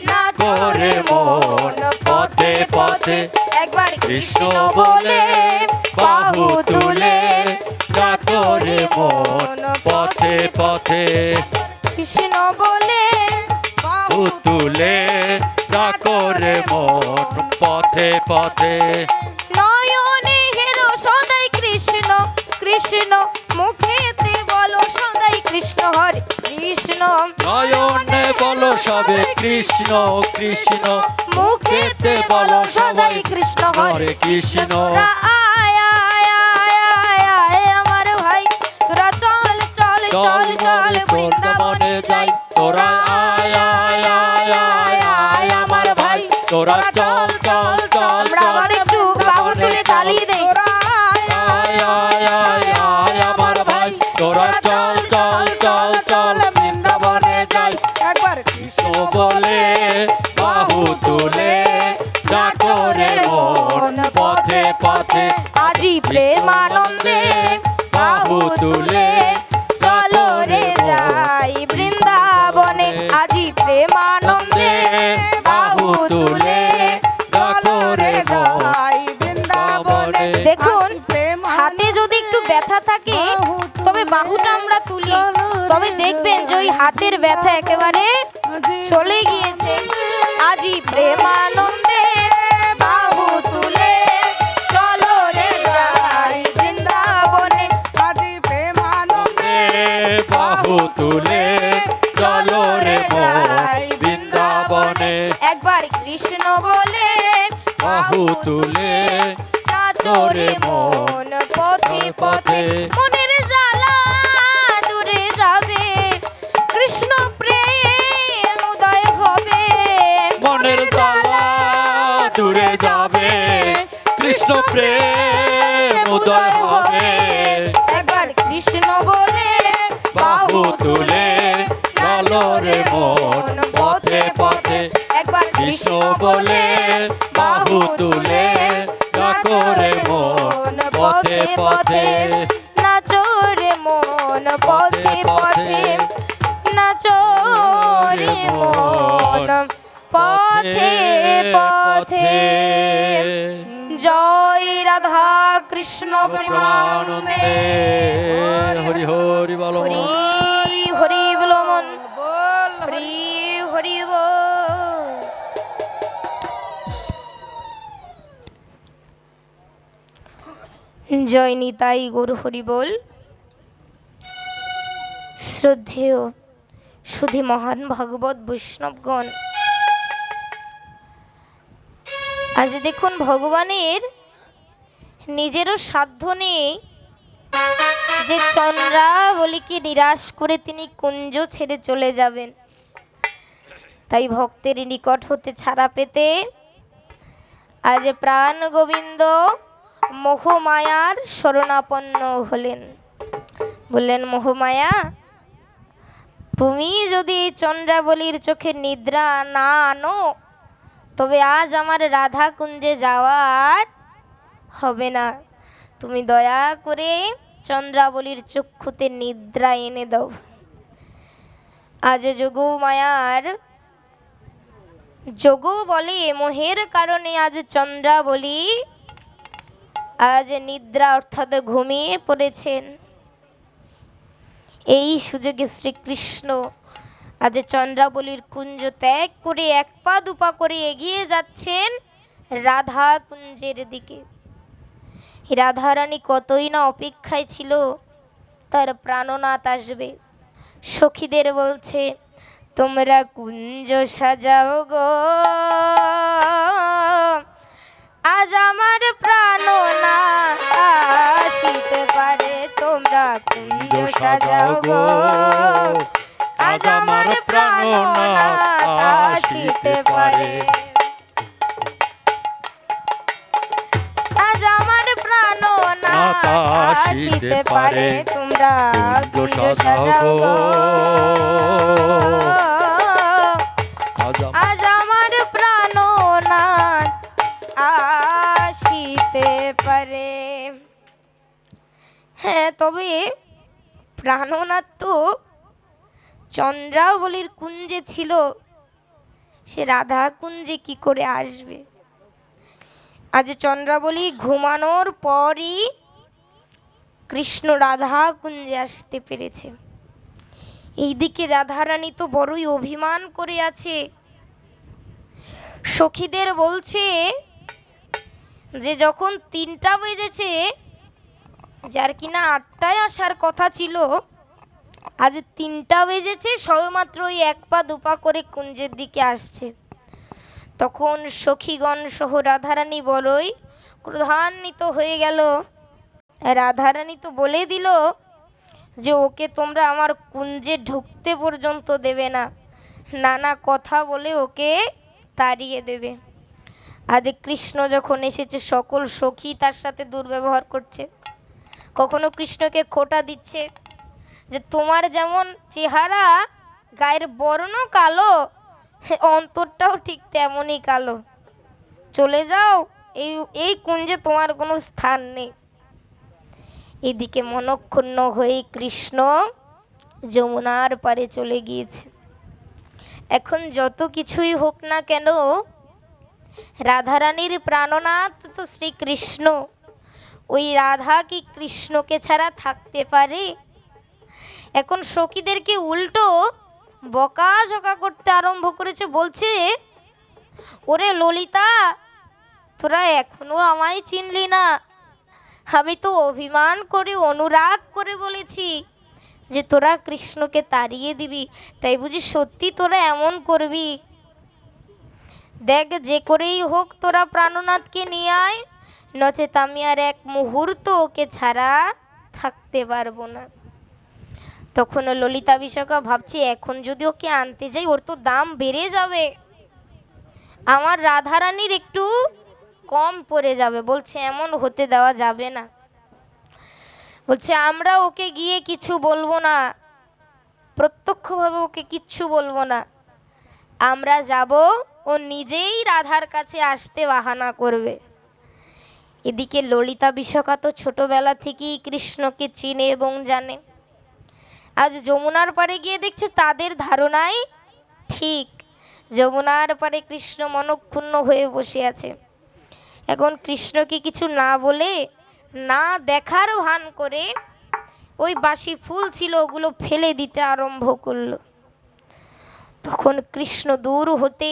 নাচো করে মন পথে পথে। একবার কৃষ্ণ বলে বাহু তুলে ডাকো রে মন পথে পথে। কৃষ্ণ বলে বাহু তুলে ডাকো রে মন পথে পথে। নয়নে হেরো সদাই কৃষ্ণ কৃষ্ণ, মুখেতে বলো সদাই কৃষ্ণ হরে কৃষ্ণ। নয়নে বলো সবে কৃষ্ণ কৃষ্ণ, মুখেতে বলো সদাই কৃষ্ণ হরে কৃষ্ণ। তোরা আয় আয় আয় আয় আয় আমার ভাই, তোরা চল চল চল চল বৃন্দাবনে যাই। তোরা আয় আয় আয় আয় আয় আমার ভাই, তোরা চল চল চল আমরা আবার একটু বাহু তুলে তালি দেই। আয় আয় আয় আয় আমার ভাই, তোরা চল চল চল চল বৃন্দাবনে যাই। একবার কৃষ্ণ বলে বাহু তুলে ডাকো রে মন পথে পথে। আজি প্রেমানন্দে বাহু তুলে চলো রে যাই বৃন্দাবনে। আজি প্রেমানন্দে বাহু তুলে ডাকো রে মন ভাই বৃন্দাবনে। দেখুন, প্রেম হাতে যদি একটু ব্যথা থাকে তবে বাহুটা আমরা তুলি, তবে দেখবেন যে ওই হাতের ব্যথা একেবারে চলে গিয়েছে। আজি প্রেমানন্দে বাহু তুলে চলো রে যাই বৃন্দাবনে। আদি প্রেমানন্দে বাহু তুলে চলো রে মন বৃন্দাবনে। একবার কৃষ্ণ বলে বাহু তুলে নাচো রে মন পথে পথে। মনের জ্বালা দূরে যাবে, কৃষ্ণ প্রেম উদয় হবে। মনের জ্বালা যাবে, কৃষ্ণ প্রেম উদয় হবে। একবার কৃষ্ণ বলে বাহু তুলে চলো রে মন পথে পথে, একবার কৃষ্ণ বলে বাহু তুলে ডাকো রে মন পথে পথে। নাচো রে মন পথে পথে, নাচো রে মন পথে পথে। জয় রাধা কৃষ্ণ প্রেমানন্দে। হরি হরি বল হরি হরি বল মন, বল হরি হরি বল। জয় নিতাই গৌর হরি বল। শ্রদ্ধেয় সুধী মহান ভাগবত বৈষ্ণবগণ, আজ দেখুন ভগবানের নিজেরও সাধ্য নেই যে চন্দ্রাবলীকে নিরাশ করে তিনি কুঞ্জ ছেড়ে চলে যাবেন। তাই ভক্তের নিকট হতে ছাড়া পেতে আজ প্রাণ গোবিন্দ মোহমায়ার শরণাপন্ন হলেন। বললেন, মোহমায়া, তুমি যদি এই চন্দ্রাবলীর চোখে নিদ্রা না আনো, তবে আজ আমার রাধা কুঞ্জে যাওয়া আর হবে না। তুমি দয়া করে চন্দ্রাবলীর চক্ষুতে নিদ্রা এনে দাও। আজ যোগমায়ার যোগ বলে মোহের কারণে আজ চন্দ্রাবলী আজ নিদ্রা অর্থাৎ ঘুমিয়ে পড়েছেন। এই সুযোগে শ্রীকৃষ্ণ আজ চন্দ্রাবলীর কুঞ্জ ত্যাগ করে এক পা দুপা করে এগিয়ে যাচ্ছেন রাধা কুঞ্জের দিকে। রাধারানী কতই না অপেক্ষায় ছিল তার প্রাণনাথ আসবে। সখীদের বলছে, তোমরা কুঞ্জ সাজাও গো, আজ আমার প্রাণনাথ আসিতে পারে। তোমরা কুঞ্জ সাজাও গো, আজ আমার প্রাণনাথ আসিতে পারে। আজ আমার প্রাণনাথ আসিতে পারে। তোমরা কুঞ্জ সাজাও গো, আজ আমার প্রাণনাথ আসিতে পারে। হ্যাঁ, তবে প্রাণনাথ তো চন্দ্রাবলীর কুঞ্জে ছিল, সে রাধা কুঞ্জে কি করে আসবে? আজ চন্দ্রাবলী ঘুমানোর পরই কৃষ্ণ রাধা কুঞ্জে আসতে পেরেছে। এইদিকে রাধারানী তো বড়ই অভিমান করে আছে। সখীদের বলছে যে যখন 3টা বেজেছে, যার কিনা 8টায় আসার কথা ছিল, আজ 3টা বেজেছে, সবেমাত্র ওই এক পা দুপা করে কুঞ্জের দিকে আসছে। তখন সখীগণ সহ রাধারানী বড়ই ক্রোধান্বিত হয়ে গেল। রাধারানী তো বলে দিল যে ওকে তোমরা আমার কুঞ্জে ঢুকতে পর্যন্ত দেবে না, নানা কথা বলে ওকে তাড়িয়ে দেবে। আজ কৃষ্ণ যখন এসেছে, সকল সখী তার সাথে দুর্ব্যবহার করছে। কখনো কৃষ্ণকে খোঁটা দিচ্ছে যে তোমার যেমন চেহারা গায়ের বর্ণ কালো, অন্তরটাও ঠিক তেমনই কালো, চলে যাও, এই কুঞ্জে তোমার কোনো স্থান নেই। এদিকে মনক্ষুণ্ণ হয়ে কৃষ্ণ যমুনার পারে চলে গিয়েছে। এখন যত কিছুই হোক না কেন, রাধারানীর প্রাণনাথ তো শ্রীকৃষ্ণ। ওই রাধা কি কৃষ্ণকে ছাড়া থাকতে পারে? এখন সখীদেরকে উল্টো বকাঝকা করতে আরম্ভ করেছে। বলছে, ওরে ললিতা, তোরা এখনো আমায় চিনলি না? আমি তো অভিমান করে অনুরাগ করে বলেছি যে তোরা কৃষ্ণকে তাড়িয়ে দিবি, তাই বুঝি সত্যি তোরা এমন করবি? দেখ, যে করেই হোক তোরা প্রাণনাথকে নিয়ে আয়, নচেত আমি আর এক মুহূর্ত ওকে ছাড়া থাকতে পারবো না। তখন ললিতা বিশাখা ভাবছে, এখন যদি ওকে আনতে যাই ওর তো দাম বেড়ে যাবে। আমার রাধারানীর একটু কম পড়ে যাবে। বলছে এমন হতে দেওয়া যাবে না। বলছে আমরা ওকে গিয়ে কিছু বলবো না, প্রত্যক্ষভাবে ওকে কিচ্ছু বলবো না, আমরা যাব, ও নিজেই রাধার কাছে আসতে বাহানা করবে। এদিকে ললিতা বিশাখা তো ছোটবেলা থেকেই কৃষ্ণকে চিনে এবং জানে। আজ যমুনার পাড়ে গিয়ে দেখছে তাদের ধারণাই ঠিক, যমুনার পাড়ে কৃষ্ণ মনক্ষুণ্ণ হয়ে বসে আছে। এখন কৃষ্ণকে কিছু না বলে, না দেখার ভান করে ওই বাসি ফুল ছিল ওগুলো ফেলে দিতে আরম্ভ করলো। তখন কৃষ্ণ দূর হতে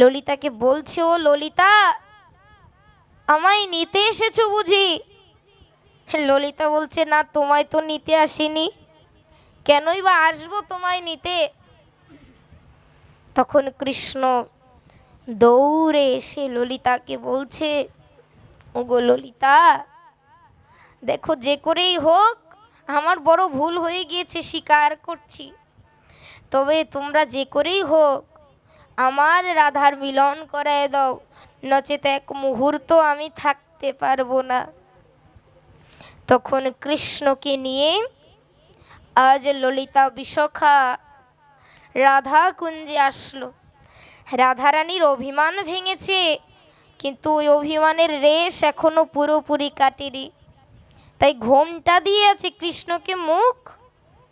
ললিতাকে বলছে, ও ললিতা, আমায় নিতে এসেছো বুঝি? ললিতা বলছে, না, তোমায় তো নিতে আসিনি, কেনই বা আসবো তোমায় নিতে? তখন কৃষ্ণ দৌড়ে এসে ললিতাকে বলছে, ওগো ললিতা, দেখো যে করেই হোক আমার বড় ভুল হয়ে গিয়েছে, স্বীকার করছি, তবে তোমরা যে করেই হোক আমার রাধার মিলন করায় দাও, নচেত এক মুহূর্ত আমি থাকতে পারবো না। তখন কৃষ্ণকে নিয়ে আজ ললিতা বিশাখা রাধা কুঞ্জে আসলো। রাধারানীর অভিমান ভেঙেছে, কিন্তু ওই অভিমানের রেশ এখনো পুরোপুরি কাটেনি, তাই ঘোমটা দিয়ে আছে, কৃষ্ণকে মুখ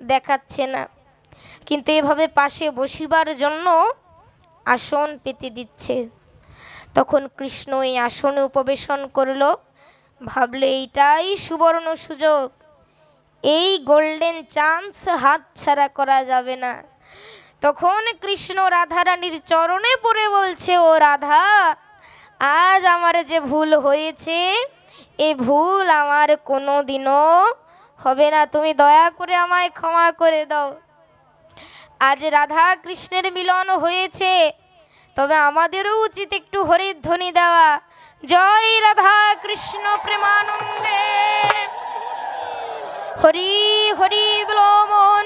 দেখাচ্ছে না, কিন্তু এভাবে পাশে বসিবার জন্য আসন পেতে দিচ্ছে। তখন কৃষ্ণ এই আসনে উপবেশন করলো, ভাবলো এইটাই সুবর্ণ সুযোগ, এই গোল্ডেন চান্স হাতছাড়া করা যাবে না। তখন কৃষ্ণ রাধারানীর চরণে পড়ে বলছে, ও রাধা, আজ আমার যে ভুল হয়েছে, এ ভুল আমার কোনো দিনও হবে না, তুমি দয়া করে আমায় ক্ষমা করে দাও। আজ রাধা কৃষ্ণের মিলন হয়েছে, তবে আমাদেরও উচিত একটু হরিধ্বনি দেওয়া। জয় রাধা কৃষ্ণ প্রেমানন্দে, হরি হরি বলো মন।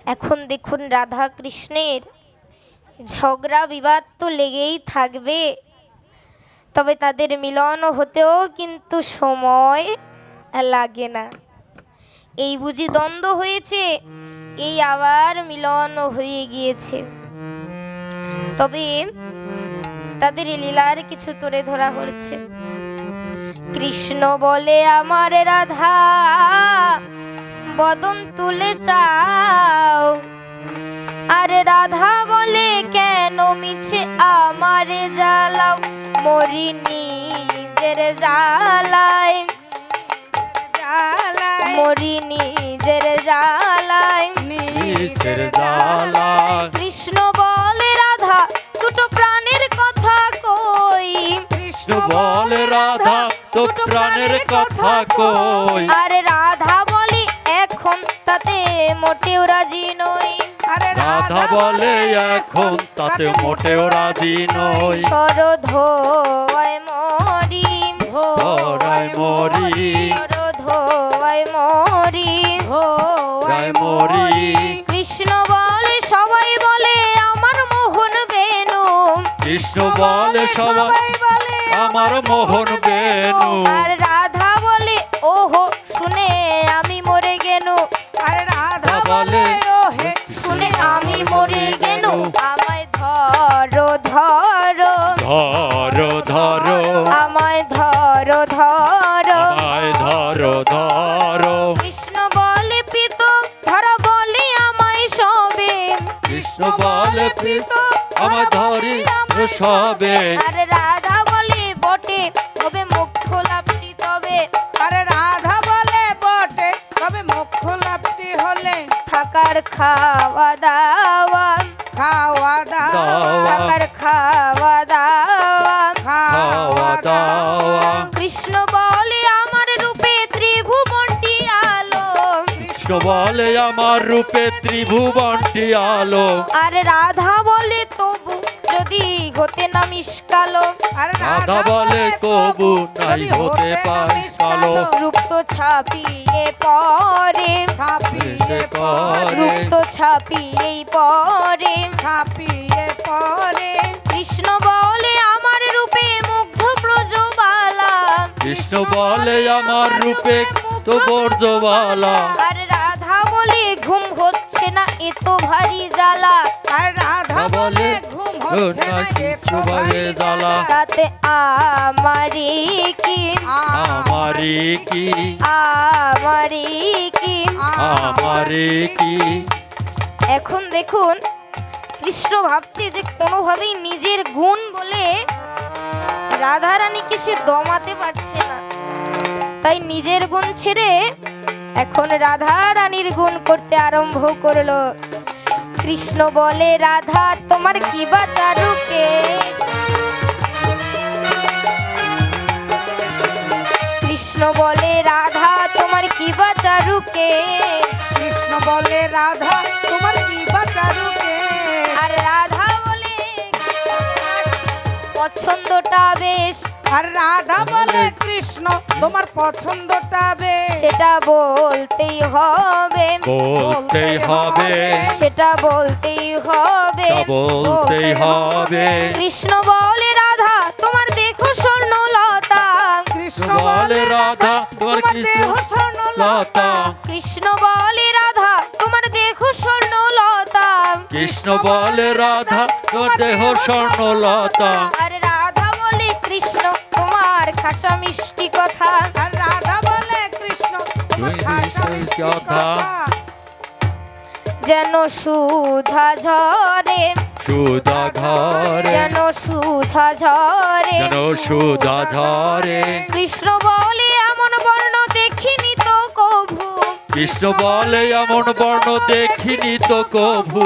এখন দেখুন রাধা কৃষ্ণের ঝগড়া বিবাদ তো লেগেই থাকবে, তবে তাদের মিলন হতেও কিন্তু সময় লাগে না। এই বুঝি দ্বন্দ্ব হয়েছে, এই আবার মিলন হয়ে গিয়েছে। তবে তাদের লীলার কিছু তুলে ধরা হচ্ছে। কৃষ্ণ বলে, আমার রাধা বদন তুলে চাও, আরে রাধা বলে, কেন মিছে আমারে জ্বালাও, মরি নিজের জ্বালায়, মরি নিজের জ্বালায়, নিচের জ্বালা। কৃষ্ণ বলে, রাধা দুটো প্রাণের কথা কই, কৃষ্ণ বলে, রাধা তো প্রাণের কথা কই, আরে রাধা বলি এখন তাতে মোটেও রাজি নই, রাধা বলে এখন তাতে মোটেও রাজি নই, সরধোয় মরি, ধরায় মরি, সরধোয় মরি, রায় মরি। কৃষ্ণ বলে, সবাই বলে আমার মোহন বেনু, কৃষ্ণ বলে, সবাই আমার মোহন বেনু, আর রাধা বলে, ওহো শুনে আমি মরে গেনু, আর রাধা বলে, শুনে আমি মরে গেনু, আমায় ধরো ধরো, ধরো ধরো, আমায় ধরো ধরো, আমায় ধরো ধরো। কৃষ্ণ বলে, পিত ধরা বলে আমায় সবে, কৃষ্ণ বলে, প্রীত আমার ধরি সবে, আর রাধা বলে, বটে তবে মুখ্য লাভটি তবে, আরে রাধা বলে বটে, তবে মোক্ষ লাভটি হলে থাকার খাওয়া দাওয়া, খাওয়া দাওয়া, থাকার খাওয়া দাওয়া, খাওয়া দাওয়া। কৃষ্ণ বলে, আমার রূপে ত্রিভুবনটি আলো, কৃষ্ণ বলে আমার রূপে ত্রিভুবনটি আলো। আর রাধা বলে তবু যদি হতে না মিশকালো। আর রাধা বলে কবু নাই হতে পারিস কালো। রূপ তো ছাপিয়ে পরে, ছাপিয়ে পরে, রূপ তো ছাপিয়েই পরে। ছাপিয়ে পরে, কৃষ্ণ বলে আমার রূপে মুগ্ধ ব্রজবালা। কৃষ্ণ বলে আমার রূপে তো বর্জবালা। আর রাধা বলে ঘুম হচ্ছে না এত ভারী জ্বালা। আর রাধা বলে ঘুম হচ্ছে না কিছু ভাবে জ্বালা। তাতে আমারি কি, আমারি কি, আমারি কি। আমারি কি। এখন দেখুন কৃষ্ণ ভাবছে যে কোনোভাবেই নিজের গুণ বলে রাধারানীকে সে দমাতে পারছে না, তাই নিজের গুণ ছেড়ে এখন রাধারানীর গুণ করতে আরম্ভ করলো। কৃষ্ণ বলে রাধা তোমার কি বা চারু কেশ। কৃষ্ণ বলে রাধা তোমার কি বা চারু কেশ। কৃষ্ণ বলে রাধা তোমার কি বাচারুকে। আর রাধা বলে পছন্দটা বেশ। আর রাধা বলে কৃষ্ণ তোমার পছন্দটা বেশ। সেটা বলতেই হবে, বলতেই হবে, সেটা বলতেই হবে। তা বলতেই হবে। কৃষ্ণ বলে রাধা তোমার দেখো স্বর্ণলতা। কৃষ্ণ বলে রাধা তোমার দেহ কিছু স্বর্ণলতা। লতা। কৃষ্ণ বলে রাধা তোমার দেখো স্বর্ণলতা। কৃষ্ণ বলে রাধা তোমার দেহ স্বর্ণলতা। আর রাধা বলে কৃষ্ণ তোমার খাসা মিষ্টি কথা। আর রাধা বলে কৃষ্ণ তোমার তুই খাসা মিষ্টি মিষ্টি কথা। কথা। যেন সুধা ঝরে, সুধা ঘরে, যেন সুধা ঝরে। যেন সুধা ঝরে। কৃষ্ণ বলে এমন বর্ণ দেখিনি তো কভু। কৃষ্ণ বলে এমন বর্ণ দেখিনি তো কভু।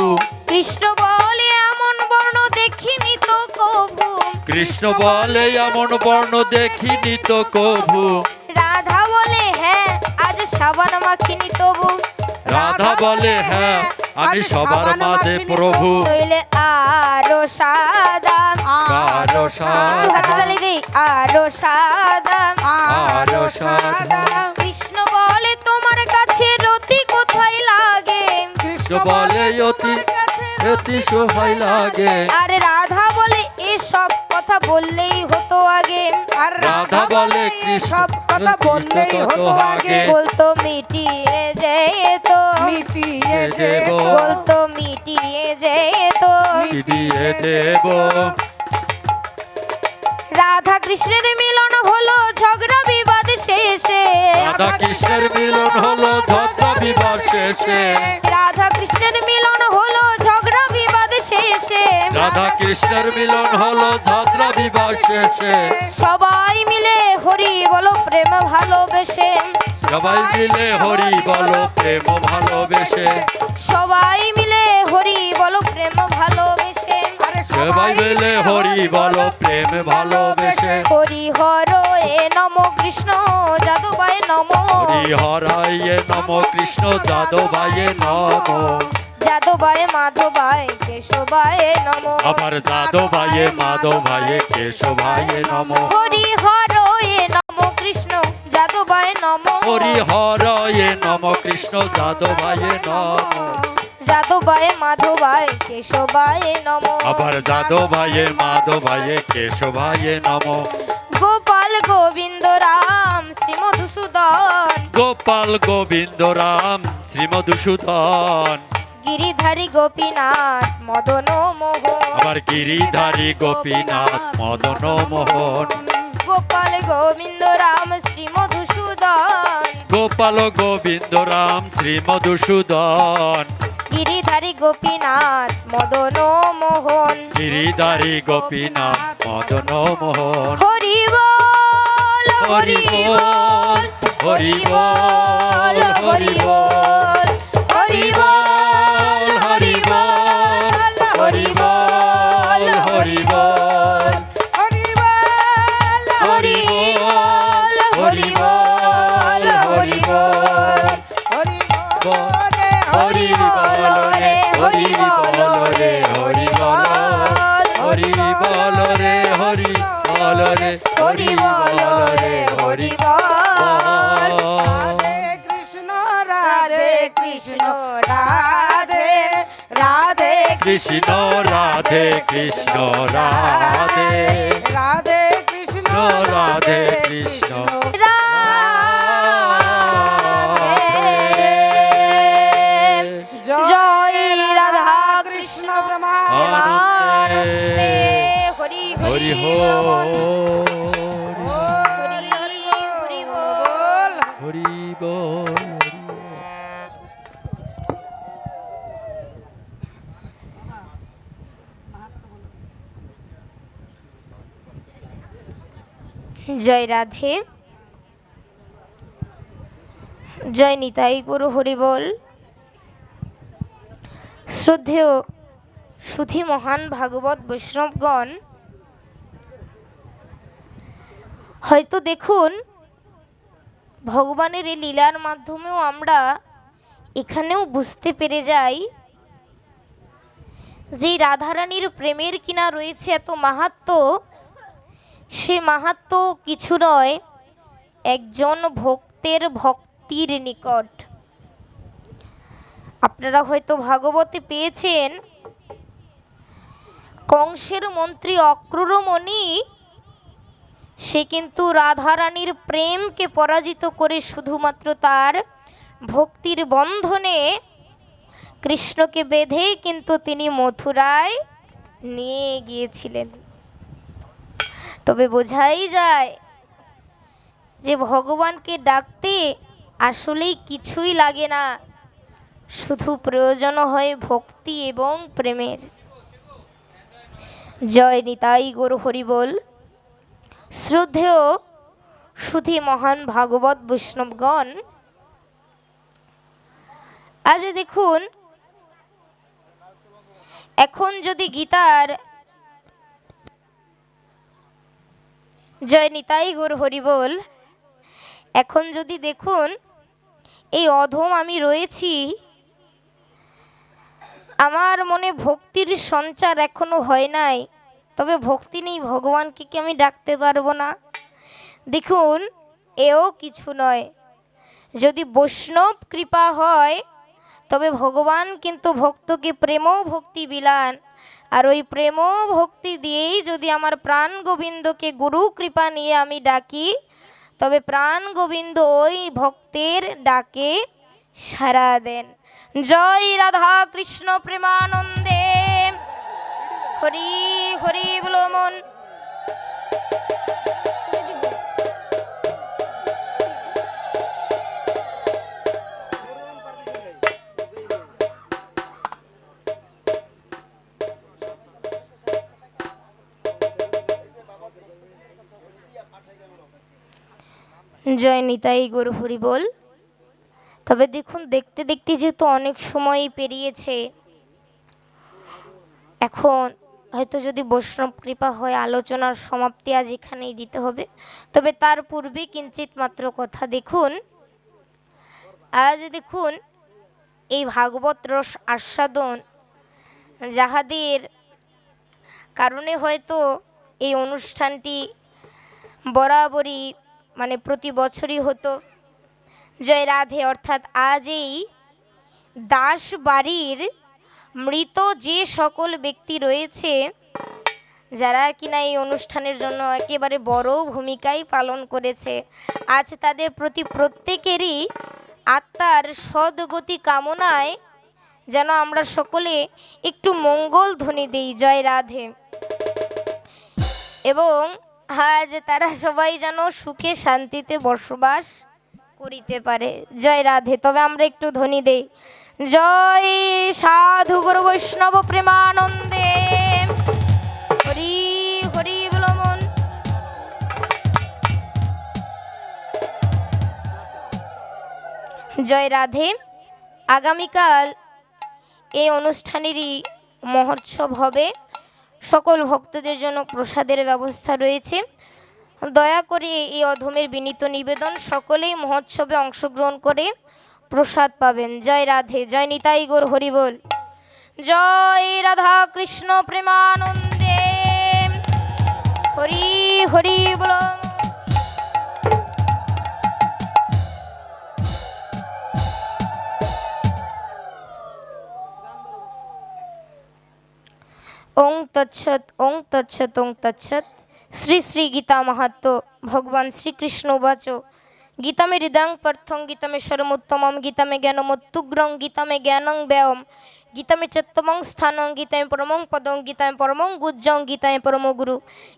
কৃষ্ণ বলে এমন বর্ণ দেখিনি তো কভু। কৃষ্ণ বলে এমন বর্ণ দেখিনি তো কভু। রাধা বলে হ্যাঁ আজ সাবান মাখিনি তবু। রাধা বলে হ্যাঁ আমি সবার মাঝে প্রভু। নইলে আরো সাদা, আরো সাদা, হাতে তালি দেই আরো সাদা। আরো সাদা। কৃষ্ণ বলে তোমার কাছে রতি কোথায় লাগে। কৃষ্ণ বলে অতি অতি সহায় লাগে। আর রাধা বলে এসব কথা বললেই হতো আগে। আর রাধা বলে কৃষ্ণ সব কথা বললেই হতো আগে। বলতো মিটিয়ে যেত, মিটিয়ে দেব, দেব, বলতো মিটিয়ে যেত। কি দিয়ে দেব। রাধা কৃষ্ণের মিলন হলো ঝগড়া বিবাদ শেষে। রাধা কৃষ্ণের মিলন হলো ঝগড়া বিবাদ শেষে। রাধা কৃষ্ণের মিলন হলো ঝগড়া বিবাদ শেষে। রাধা কৃষ্ণের মিলন হলো ঝগড়া বিবাদ শেষে। সবাই মিলে হরি বলো প্রেম ভালোবেসে। সবাই মিলে হরি বলো প্রেম ভালোবেসে। সবাই মিলে হরি বলো প্রেম ভালোবেসে। আরে সবাই মিলে হরি বলো প্রেম ভালোবেসে। হরি হর এ নম কৃষ্ণ যাদবায় নম। হরি হরায়ে নম কৃষ্ণ যাদবায়ে নম। যাদবায় মাধবায় কেশবায় নম। আবার যাদবায়ে মাধবায়ে কেশবায়ে নম। হরি হর এ নম কৃষ্ণ যাদবায় নম। হরি হরায়ে নম কৃষ্ণ যাদবায়ে নম। যাদবায় মাধবায় কেশবায় নম। আবার যাদবায়ে মাধবায়ে কেশবায়ে নম। গোপাল গোবিন্দ রাম শ্রী মধুসূদন। গোপাল গোবিন্দ রাম শ্রীমধুসূদন। গিরিধারী গোপীনাথ মদন মোহন। আবার গিরিধারী গোপীনাথ মদন মোহন। গোপাল গোবিন্দ রাম শ্রী মধুসূদন। গোপাল গোবিন্দ রাম শ্রীমধুসূদন। গিরিধারী গোপীনাথ মদন মোহন। গিরিধারী গোপীনাথ মদন মোহন। হরি বল হরি বল, হরি বল, হরি বল, হরি বল হরি বল, হরি বল, হরি বল, হরি বল, হরি বল হরি বল হরি বল। হরি বল। হরি বল রে হরি বল, হরি বল রে হরি বল রে হরি বল রে হরি বল। রাধে কৃষ্ণ রাধে রাধে কৃষ্ণ রাধে কৃষ্ণ রাধে রাধে কৃষ্ণ রাধে কৃষ্ণ জয় রাধা কৃষ্ণ আনন্দে হরি হরি হরি হরি হরি বল। হরি বল। জয় রাধে, জয় নিতাই গুরু হরি বল। শ্রদ্ধেয় সুধী মহান ভাগবত বৈষ্ণবগণ, হয়তো দেখুন ভগবানের এই লীলার মাধ্যমেও আমরা এখানেও বুঝতে পেরে যাই যে রাধারানীর প্রেমের কিনা রয়েছে এত মাহাত্ম্য। সে মাহাত্ম্য কিছু নয়, একজন ভক্তের ভক্তির নিকট। আপনারা হয়তো ভাগবতে পেয়েছেন কংসের মন্ত্রী অক্রূরমণি, সে কিন্তু রাধারানীর প্রেমকে পরাজিত করে শুধুমাত্র তার ভক্তির বন্ধনে কৃষ্ণকে বেঁধে কিন্তু তিনি মথুরায় নিয়ে গিয়েছিলেন। তবে বোঝাই যায় যে ভগবানকে ডাকতে আসলেই কিছুই লাগে না, শুধু প্রয়োজন হয় ভক্তি এবং প্রেমের। জয় নিতাই গৌর হরি বল। শ্রদ্ধেয় সুধী মহান ভাগবত বৈষ্ণবগণ, আজ দেখুন এখন যদি গীতার জয় নিতাই গৌর হরি বল, এখন যদি দেখুন এই অধম আমি রয়েছি, আমার মনে ভক্তির সঞ্চার এখনো হয় নাই, তবে ভক্তি নেই ভগবানকে কি আমি ডাকতে পারবো না? দেখুন এও কিছু নয়, যদি বৈষ্ণব কৃপা হয় তবে ভগবান কিন্তু ভক্তকে প্রেম ভক্তি বিলান। আর ওই প্রেম ভক্তি দিয়েই যদি আমার প্রাণ গোবিন্দকে গুরু কৃপা নিয়ে আমি ডাকি, তবে প্রাণ গোবিন্দ ওই ভক্তের ডাকে সাড়া দেন। জয় রাধা কৃষ্ণ প্রেমানন্দে হরি হরি বলো মন। জয় নিতাই গৌর হরি বল। তবে দেখুন দেখতে দেখতে যেহেতু অনেক সময় পেরিয়েছে, এখন হয়তো যদি বৈষ্ণব কৃপা হয় আলোচনার সমাপ্তি আজ এখানেই দিতে হবে। তবে তার পূর্বে কিঞ্চিত মাত্র কথা। দেখুন আজ দেখুন এই ভাগবত রস আস্বাদন যাহাদের কারণে হয়তো এই অনুষ্ঠানটি বরাবরই মানে প্রতি বছরই হতো। জয় রাধে। অর্থাৎ আজ এই দাস বাড়ির মৃত যে সকল ব্যক্তি রয়েছে, যারা কিনা এই অনুষ্ঠানের জন্য একেবারে বড় ভূমিকাই পালন করেছে, আজ তাদের প্রতি প্রত্যেকেরই আত্মার সদ্গতি কামনায় যেন আমরা সকলে একটু মঙ্গল ধ্বনি দিই জয় রাধে, এবং আজ তারা সবাই যেন সুখে শান্তিতে বসবাস করিতে পারে জয় রাধে। তবে আমরা একটু ধ্বনি দেই জয় সাধু গুরু বৈষ্ণব প্রেমানন্দে হরি হরি বলো মন। জয় রাধে। আগামীকাল এই অনুষ্ঠানেরই মহোৎসব হবে। সকল ভক্তদের জন্য প্রসাদের ব্যবস্থা রয়েছে। দয়া করে এই অধমের বিনীত নিবেদন, সকলেই মহোৎসবে অংশগ্রহণ করে প্রসাদ পাবেন। জয় রাধে। জয় নিতাই গৌর হরি বল। জয় রাধা কৃষ্ণ প্রেমানন্দে হরি হরি বল। ওং তৎসৎ ওং তৎসৎ ওং তৎসৎ। শ্রী শ্রী গীতা মাহাত্ম্য। ভগবান শ্রীকৃষ্ণ উবাচ গীতা মে হৃদয়ং পার্থং গীতা মে সর্বোত্তমম গীতা মে জ্ঞানমত্যুগ্রং গীতা মে জ্ঞানং ব্যয়ম গীতা মে চত্তমং স্থানং গীতা মে পরমং পদং গীতা মে পরমং গুজ্জং গীতা মে পরমো গুরু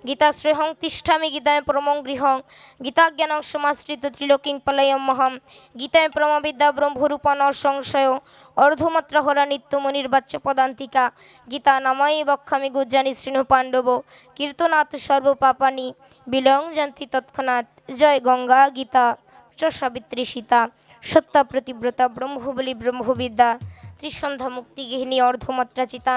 গীতা শ্রেহং তিষ্ঠামি গীতা মে পরমং গৃহং গীতা জ্ঞানং সমাশ্রিত ত্রিলোকিং পলয়মহম গীতা মে পরম বিদ্যা ব্রহ্মরূপা ন সংশয় অর্ধমাত্রা হরা নিত্যমনির্বাচ্য পদান্তিকা গীতা নামাই বক্ষামি গুজ্জানি শৃণু পাণ্ডব কীর্তনাথ সর্বপাপানি বিলং জান্তি তৎক্ষণাৎ। জয় গঙ্গা গীতা চ সাবিত্রী সীতা সত্তা প্রতিব্রতা ব্রহ্মবলী ব্রহ্মবিদ্যা ত্রিসন্ধ্যা মুক্তি গৃহিণী অর্ধমাত্রা চিতা